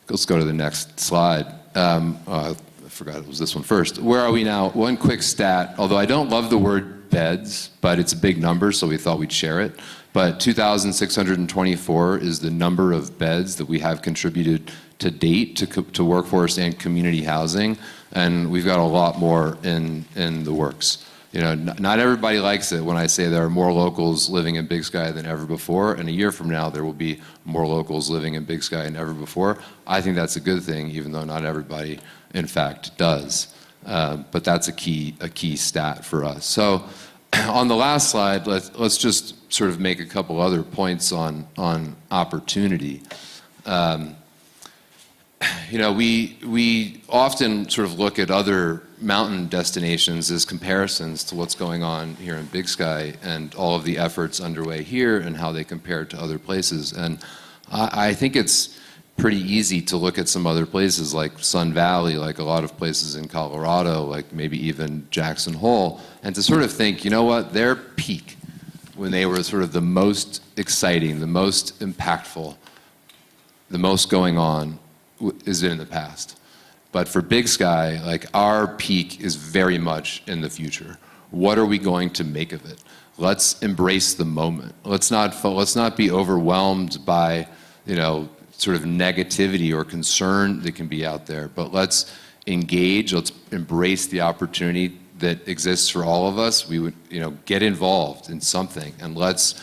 Let's go to the next slide. I forgot it was this one first. Where are we now? One quick stat, although I don't love the word beds, but it's a big number, so we thought we'd share it. But 2,624 is the number of beds that we have contributed to date to workforce and community housing, and we've got a lot more in the works. You know, not everybody likes it when I say there are more locals living in Big Sky than ever before, and a year from now there will be more locals living in Big Sky than ever before. I think that's a good thing, even though not everybody, in fact, does. But that's a key stat for us. So on the last slide, let's just sort of make a couple other points on opportunity. You know, we often sort of look at other mountain destinations as comparisons to what's going on here in Big Sky and all of the efforts underway here and how they compare to other places. And I think it's pretty easy to look at some other places like Sun Valley, like a lot of places in Colorado, like maybe even Jackson Hole, and to sort of think, you know what, their peak, when they were sort of the most exciting, the most impactful, the most going on, is in the past. But for Big Sky, like, our peak is very much in the future. What are we going to make of it? Let's embrace the moment. Let's not be overwhelmed by, you know, sort of negativity or concern that can be out there, but let's engage, let's embrace the opportunity that exists for all of us. We would, you know, get involved in something, and let's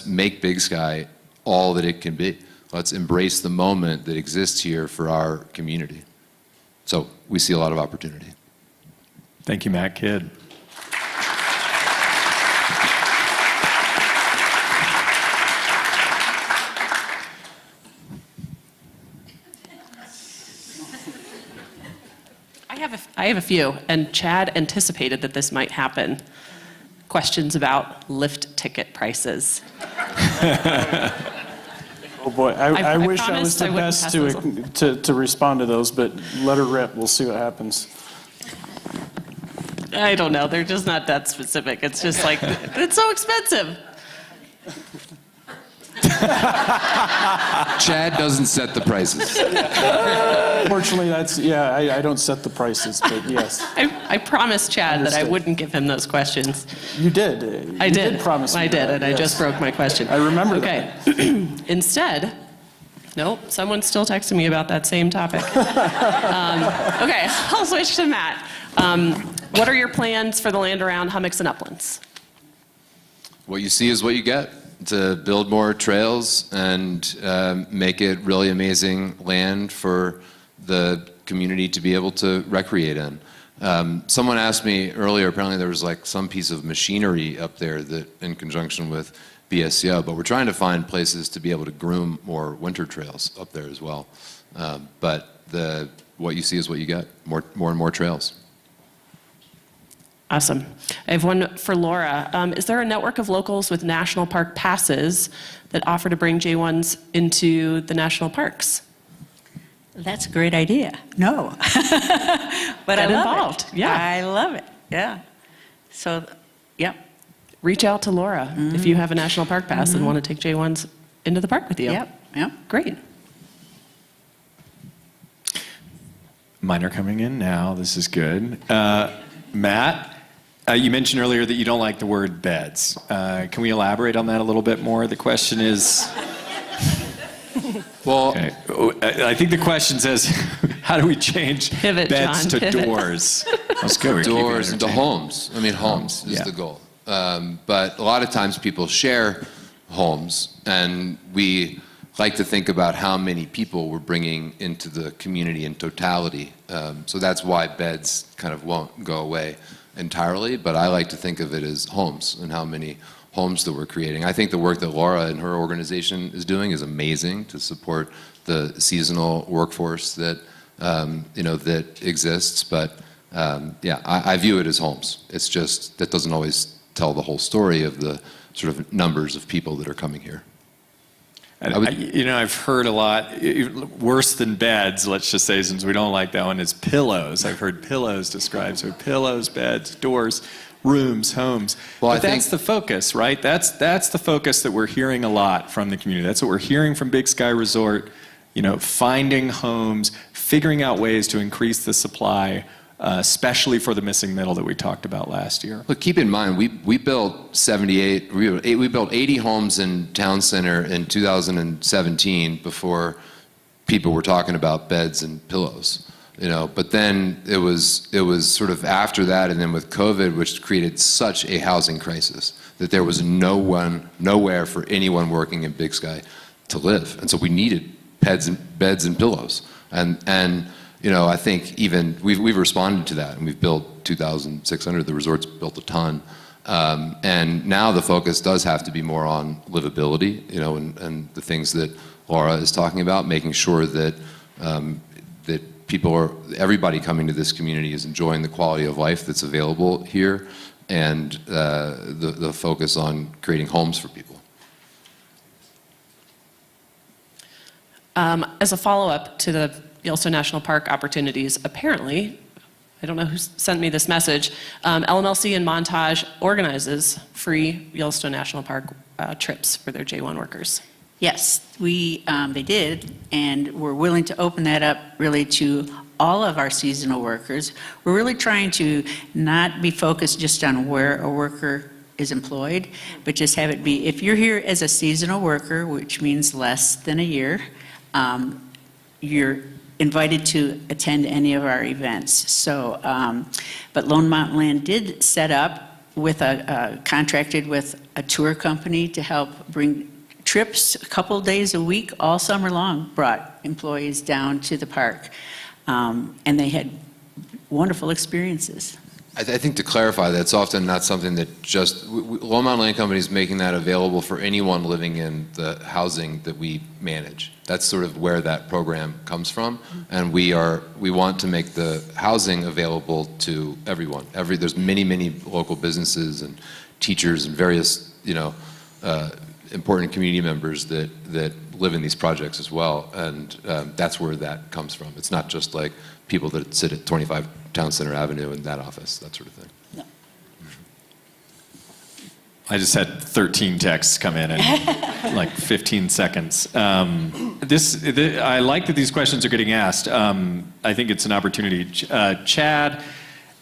make Big Sky all that it can be. Let's embrace the moment that exists here for our community. So we see a lot of opportunity. Thank you, Matt Kidd. I have a few, and Chad anticipated that this might happen. Questions about lift ticket prices. Oh boy, I wish I was promised I the wouldn't best to respond to those, but let her rip. We'll see what happens. I don't know, they're just not that specific. It's just like, it's so expensive. Chad doesn't set the prices. Fortunately, I don't set the prices, but yes. I promised Chad that I wouldn't give him those questions. You did. I did. promise me I did, that, and I yes. just broke my question. I remember Okay. Instead, nope, someone's still texting me about that same topic. Okay, I'll switch to Matt. What are your plans for the land around Hummocks and Uplands? What you see is what you get. To build more trails and make it really amazing land for the community to be able to recreate in. Someone asked me earlier, apparently there was like some piece of machinery up there that in conjunction with BSCO, but we're trying to find places to be able to groom more winter trails up there as well. But what you see is what you get, more and more trails. Awesome. I have one for Laura. Is there a network of locals with national park passes that offer to bring J1s into the national parks? That's a great idea. No. But Get I love involved. it. Yeah. I love it. Yeah. So, yep. Reach out to Laura if you have a national park pass and want to take J1s into the park with you. Yep. Great. Mine are coming in now. This is good. Matt, you mentioned earlier that you don't like the word beds. Can we elaborate on that a little bit more? The question is... Well, okay. I think the question says, how do we change Pivot, beds John, to pivot. doors? Let's go. Doors into homes. I mean, homes is the goal. But a lot of times people share homes, and we like to think about how many people we're bringing into the community in totality. So that's why beds kind of won't go away entirely, but I like to think of it as homes and how many homes that we're creating. I think the work that Laura and her organization is doing is amazing to support the seasonal workforce that that exists. But I view it as homes. It's just that doesn't always tell the whole story of the sort of numbers of people that are coming here. I've heard a lot, worse than beds, let's just say, since we don't like that one, is pillows. I've heard pillows described. So pillows, beds, doors, rooms, homes. Well, but that's the focus, right? That's the focus that we're hearing a lot from the community. That's what we're hearing from Big Sky Resort, finding homes, figuring out ways to increase the supply, especially for the missing middle that we talked about last year. Look, keep in mind, we built 80 homes in Town Center in 2017 before people were talking about beds and pillows, you know. But then it was sort of after that, and then with COVID, which created such a housing crisis that there was nowhere for anyone working in Big Sky to live, and so we needed beds and pillows, and you know, I think even we've responded to that, and we've built 2,600. The resort's built a ton. And now the focus does have to be more on livability, you know, and the things that Laura is talking about, making sure that everybody coming to this community is enjoying the quality of life that's available here, and the focus on creating homes for people. As a follow-up to the Yellowstone National Park opportunities, apparently, I don't know who sent me this message, LMLC in Montage organizes free Yellowstone National Park trips for their J1 workers. Yes, they did, and we're willing to open that up really to all of our seasonal workers. We're really trying to not be focused just on where a worker is employed, but just have it be, if you're here as a seasonal worker, which means less than a year, you're invited to attend any of our events. So, but Lone Mountain Land did set up with contracted with a tour company to help bring trips a couple days a week, all summer long, brought employees down to the park. And they had wonderful experiences. I think to clarify, that's often not something that just, Lone Mountain Land Company is making that available for anyone living in the housing that we manage. That's sort of where that program comes from, and we want to make the housing available to everyone. There's many local businesses and teachers and various, you know, important community members that live in these projects as well, and that's where that comes from. It's not just like people that sit at 25 Town Center Avenue in that office, that sort of thing. No. I just had 13 texts come in like 15 seconds. I like that these questions are getting asked. I think it's an opportunity. Chad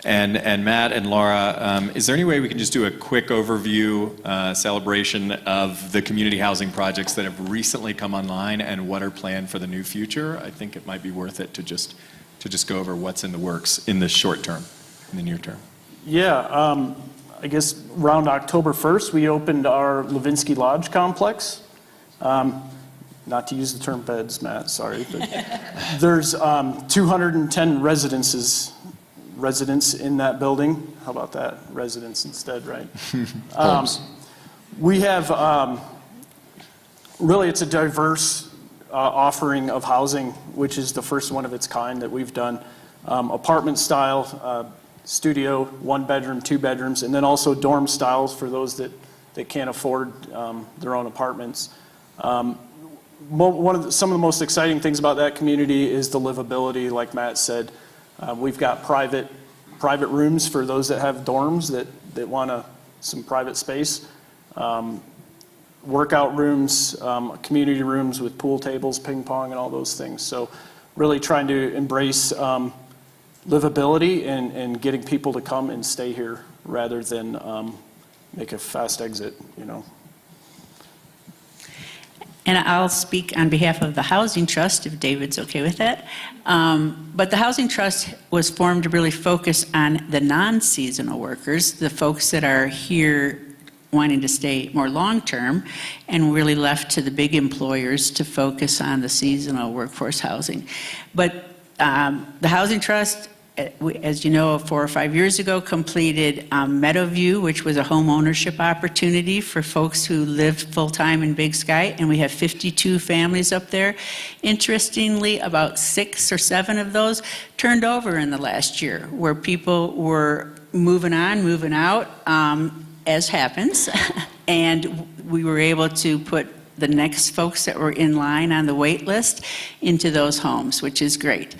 and Matt and Laura, is there any way we can just do a quick overview celebration of the community housing projects that have recently come online and what are planned for the new future? I think it might be worth it to just go over what's in the works in the short term, in the near term. Yeah, I guess around October 1st, we opened our Levinsky Lodge complex. Not to use the term beds, Matt, sorry, but there's 210 residents in that building. How about that? Residents instead, right? Homes. We have, really it's a diverse offering of housing, which is the first one of its kind that we've done. Apartment style, studio, 1 bedroom, 2 bedrooms, and then also dorm styles for those that can't afford their own apartments. Some of the most exciting things about that community is the livability, like Matt said. We've got private rooms for those that have dorms that want some private space. Workout rooms, community rooms with pool tables, ping pong, and all those things. So really trying to embrace livability and getting people to come and stay here rather than make a fast exit, you know. And I'll speak on behalf of the Housing Trust, if David's okay with that. But the Housing Trust was formed to really focus on the non-seasonal workers, the folks that are here wanting to stay more long-term, and really left to the big employers to focus on the seasonal workforce housing. But the Housing Trust, as you know, 4 or 5 years ago, completed Meadowview, which was a home ownership opportunity for folks who lived full-time in Big Sky, and we have 52 families up there. Interestingly, about 6 or 7 of those turned over in the last year, where people were moving on, moving out, as happens, and we were able to put the next folks that were in line on the wait list into those homes, which is great.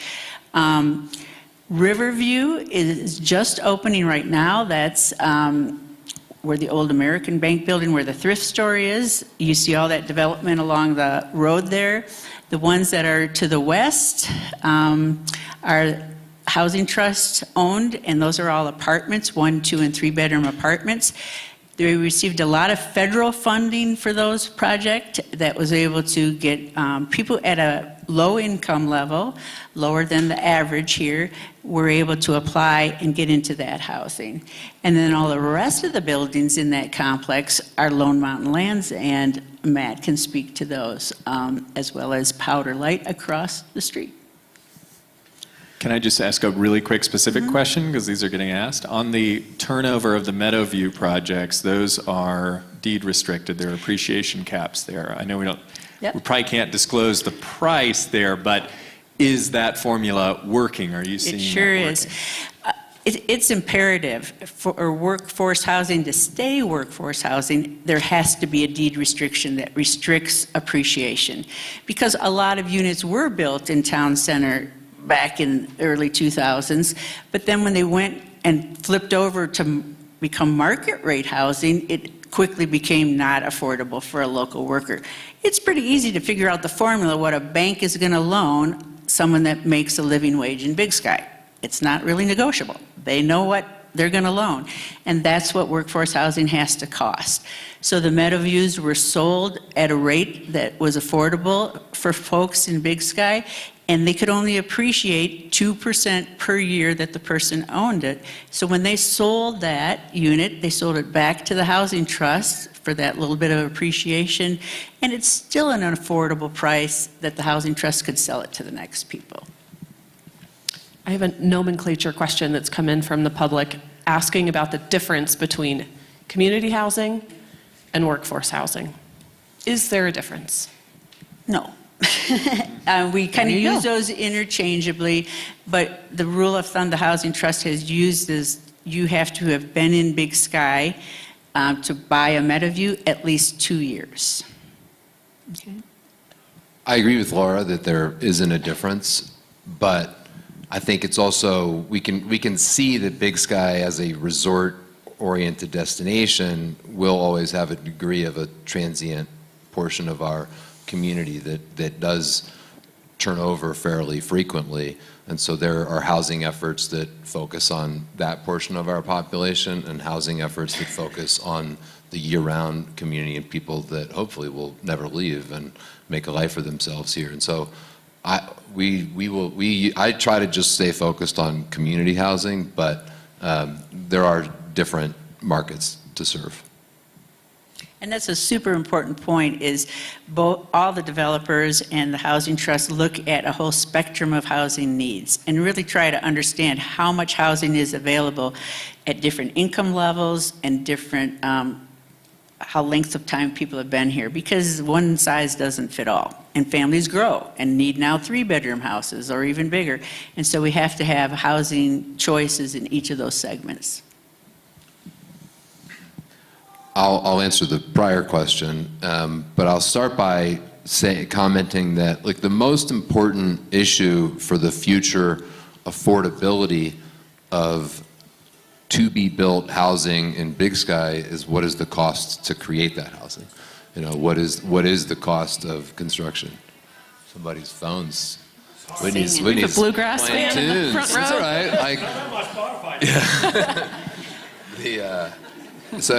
Riverview is just opening right now. That's where the old American Bank building, where the thrift store is. You see all that development along the road there. The ones that are to the west are Housing Trust owned, and those are all apartments, 1, 2, and 3 bedroom apartments. They received a lot of federal funding for those projects that was able to get people at a low income level, lower than the average here, were able to apply and get into that housing. And then all the rest of the buildings in that complex are Lone Mountain Lands, and Matt can speak to those, as well as Powder Light across the street. Can I just ask a really quick specific question, because these are getting asked? On the turnover of the Meadowview projects, those are deed restricted. There are appreciation caps there. I know we probably can't disclose the price there, but is that formula working? Are you seeing It sure that is. It's imperative for workforce housing to stay workforce housing. There has to be a deed restriction that restricts appreciation, because a lot of units were built in town center back in the early 2000s, but then when they went and flipped over to become market rate housing, it quickly became not affordable for a local worker. It's pretty easy to figure out the formula what a bank is going to loan someone that makes a living wage in Big Sky. It's not really negotiable. They know what they're going to loan, and that's what workforce housing has to cost. So the Meadowviews were sold at a rate that was affordable for folks in Big Sky, and they could only appreciate 2% per year that the person owned it. So when they sold that unit, they sold it back to the Housing Trust for that little bit of appreciation, and it's still an affordable price that the Housing Trust could sell it to the next people. I have a nomenclature question that's come in from the public asking about the difference between community housing and workforce housing. Is there a difference? No. We kind of use those interchangeably, but the rule of thumb the Housing Trust has used is you have to have been in Big Sky to buy a Meadowview at least 2 years. Okay. I agree with Laura that there isn't a difference, but I think it's also, we can see that Big Sky as a resort-oriented destination will always have a degree of a transient portion of our community that does turn over fairly frequently. And so there are housing efforts that focus on that portion of our population and housing efforts that focus on the year-round community and people that hopefully will never leave and make a life for themselves here. And so I try to just stay focused on community housing, but there are different markets to serve. And that's a super important point, is all the developers and the Housing Trust look at a whole spectrum of housing needs and really try to understand how much housing is available at different income levels and different how lengths of time people have been here, because one size doesn't fit all. And families grow and need now 3-bedroom houses or even bigger. And so we have to have housing choices in each of those segments. I'll answer the prior question, but I'll start by commenting that the most important issue for the future affordability of to-be-built housing in Big Sky is what is the cost to create that housing? What is the cost of construction? Somebody's phone's. Whitney's the bluegrass playing band in the tunes. front row. It's all right. So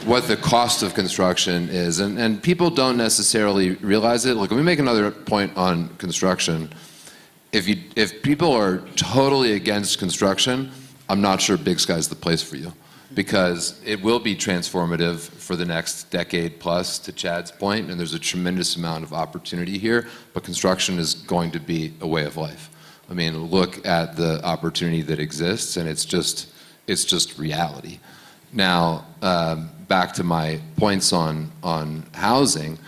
what the cost of construction is, and people don't necessarily realize it. Look, let me make another point on construction. If people are totally against construction, I'm not sure Big Sky is the place for you, because it will be transformative for the next decade plus, to Chad's point, and there's a tremendous amount of opportunity here, but construction is going to be a way of life. I mean, look at the opportunity that exists, and it's just reality. Now, back to my points on housing,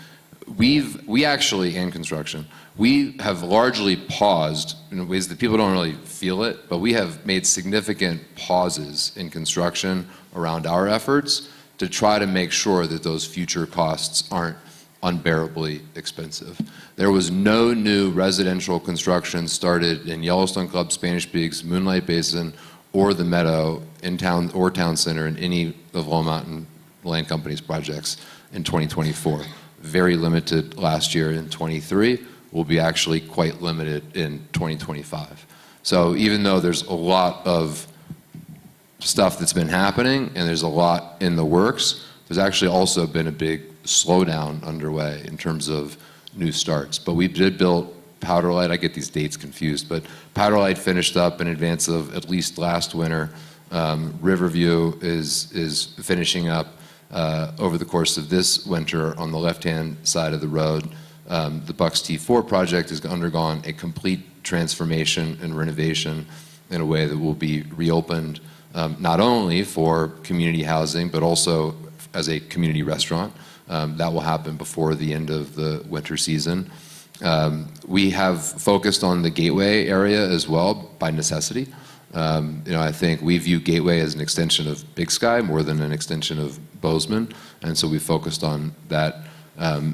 we actually, in construction, we have largely paused in ways that people don't really feel it, but we have made significant pauses in construction around our efforts to try to make sure that those future costs aren't unbearably expensive. There was no new residential construction started in Yellowstone Club, Spanish Peaks, Moonlight Basin, or the Meadow in town or Town Center in any of Lone Mountain Land Company's projects in 2024. Very limited last year in 23, will be actually quite limited in 2025. So even though there's a lot of stuff that's been happening, and there's a lot in the works. There's actually also been a big slowdown underway in terms of new starts. But we did build Powder Light. I get these dates confused, but Powder Light finished up in advance of at least last winter. Riverview is finishing up over the course of this winter on the left-hand side of the road. The Bucks T4 project has undergone a complete transformation and renovation in a way that will be reopened not only for community housing, but also as a community restaurant. That will happen before the end of the winter season. We have focused on the Gateway area as well by necessity. I think we view Gateway as an extension of Big Sky more than an extension of Bozeman, and so we focused on that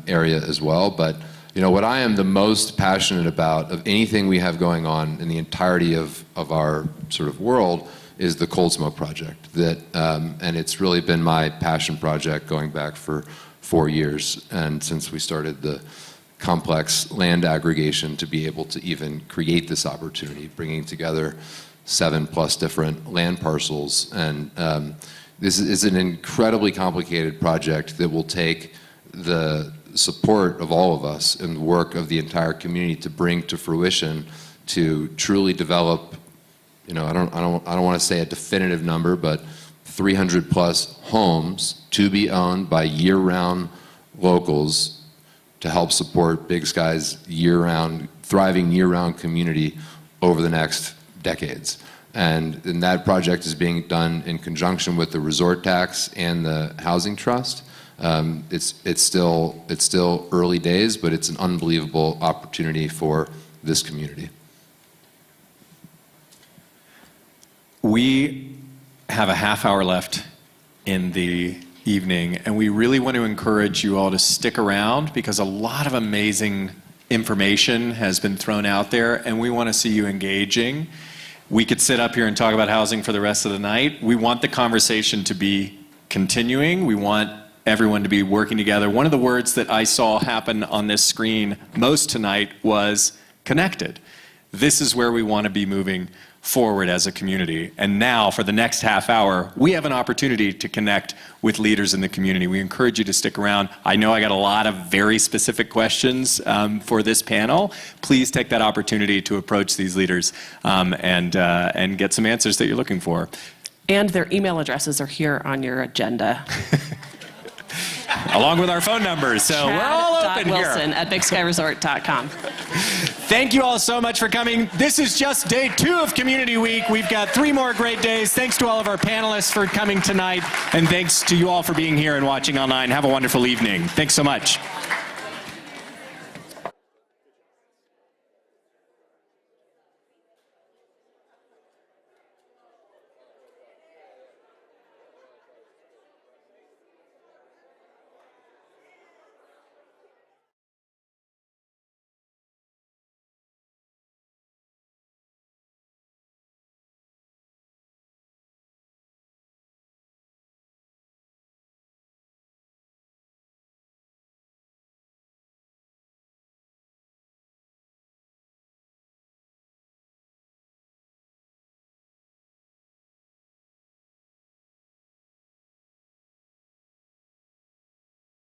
area as well. But what I am the most passionate about of anything we have going on in the entirety of our sort of world is the Cold Smoke project. And it's really been my passion project going back for 4 years, and since we started the complex land aggregation to be able to even create this opportunity, bringing together 7+ different land parcels. And this is an incredibly complicated project that will take the support of all of us and the work of the entire community to bring to fruition to truly develop, I don't want to say a definitive number, but 300+ homes to be owned by year-round locals to help support Big Sky's thriving year-round community over the next decades. And that project is being done in conjunction with the resort tax and the housing trust. It's still early days, but it's an unbelievable opportunity for this community. We have a half hour left in the evening, and we really want to encourage you all to stick around because a lot of amazing information has been thrown out there, and we want to see you engaging. We could sit up here and talk about housing for the rest of the night. We want the conversation to be continuing. We want everyone to be working together. One of the words that I saw happen on this screen most tonight was connected. This is where we want to be moving forward as a community. And now, for the next half hour, we have an opportunity to connect with leaders in the community. We encourage you to stick around. I know I got a lot of very specific questions for this panel. Please take that opportunity to approach these leaders and get some answers that you're looking for. And their email addresses are here on your agenda. Along with our phone numbers, so we're all open here. Wilson@BigSkyResort.com. Thank you all so much for coming. This is just day 2 of Community Week. We've got 3 more great days. Thanks to all of our panelists for coming tonight, and thanks to you all for being here and watching online. Have a wonderful evening. Thanks so much.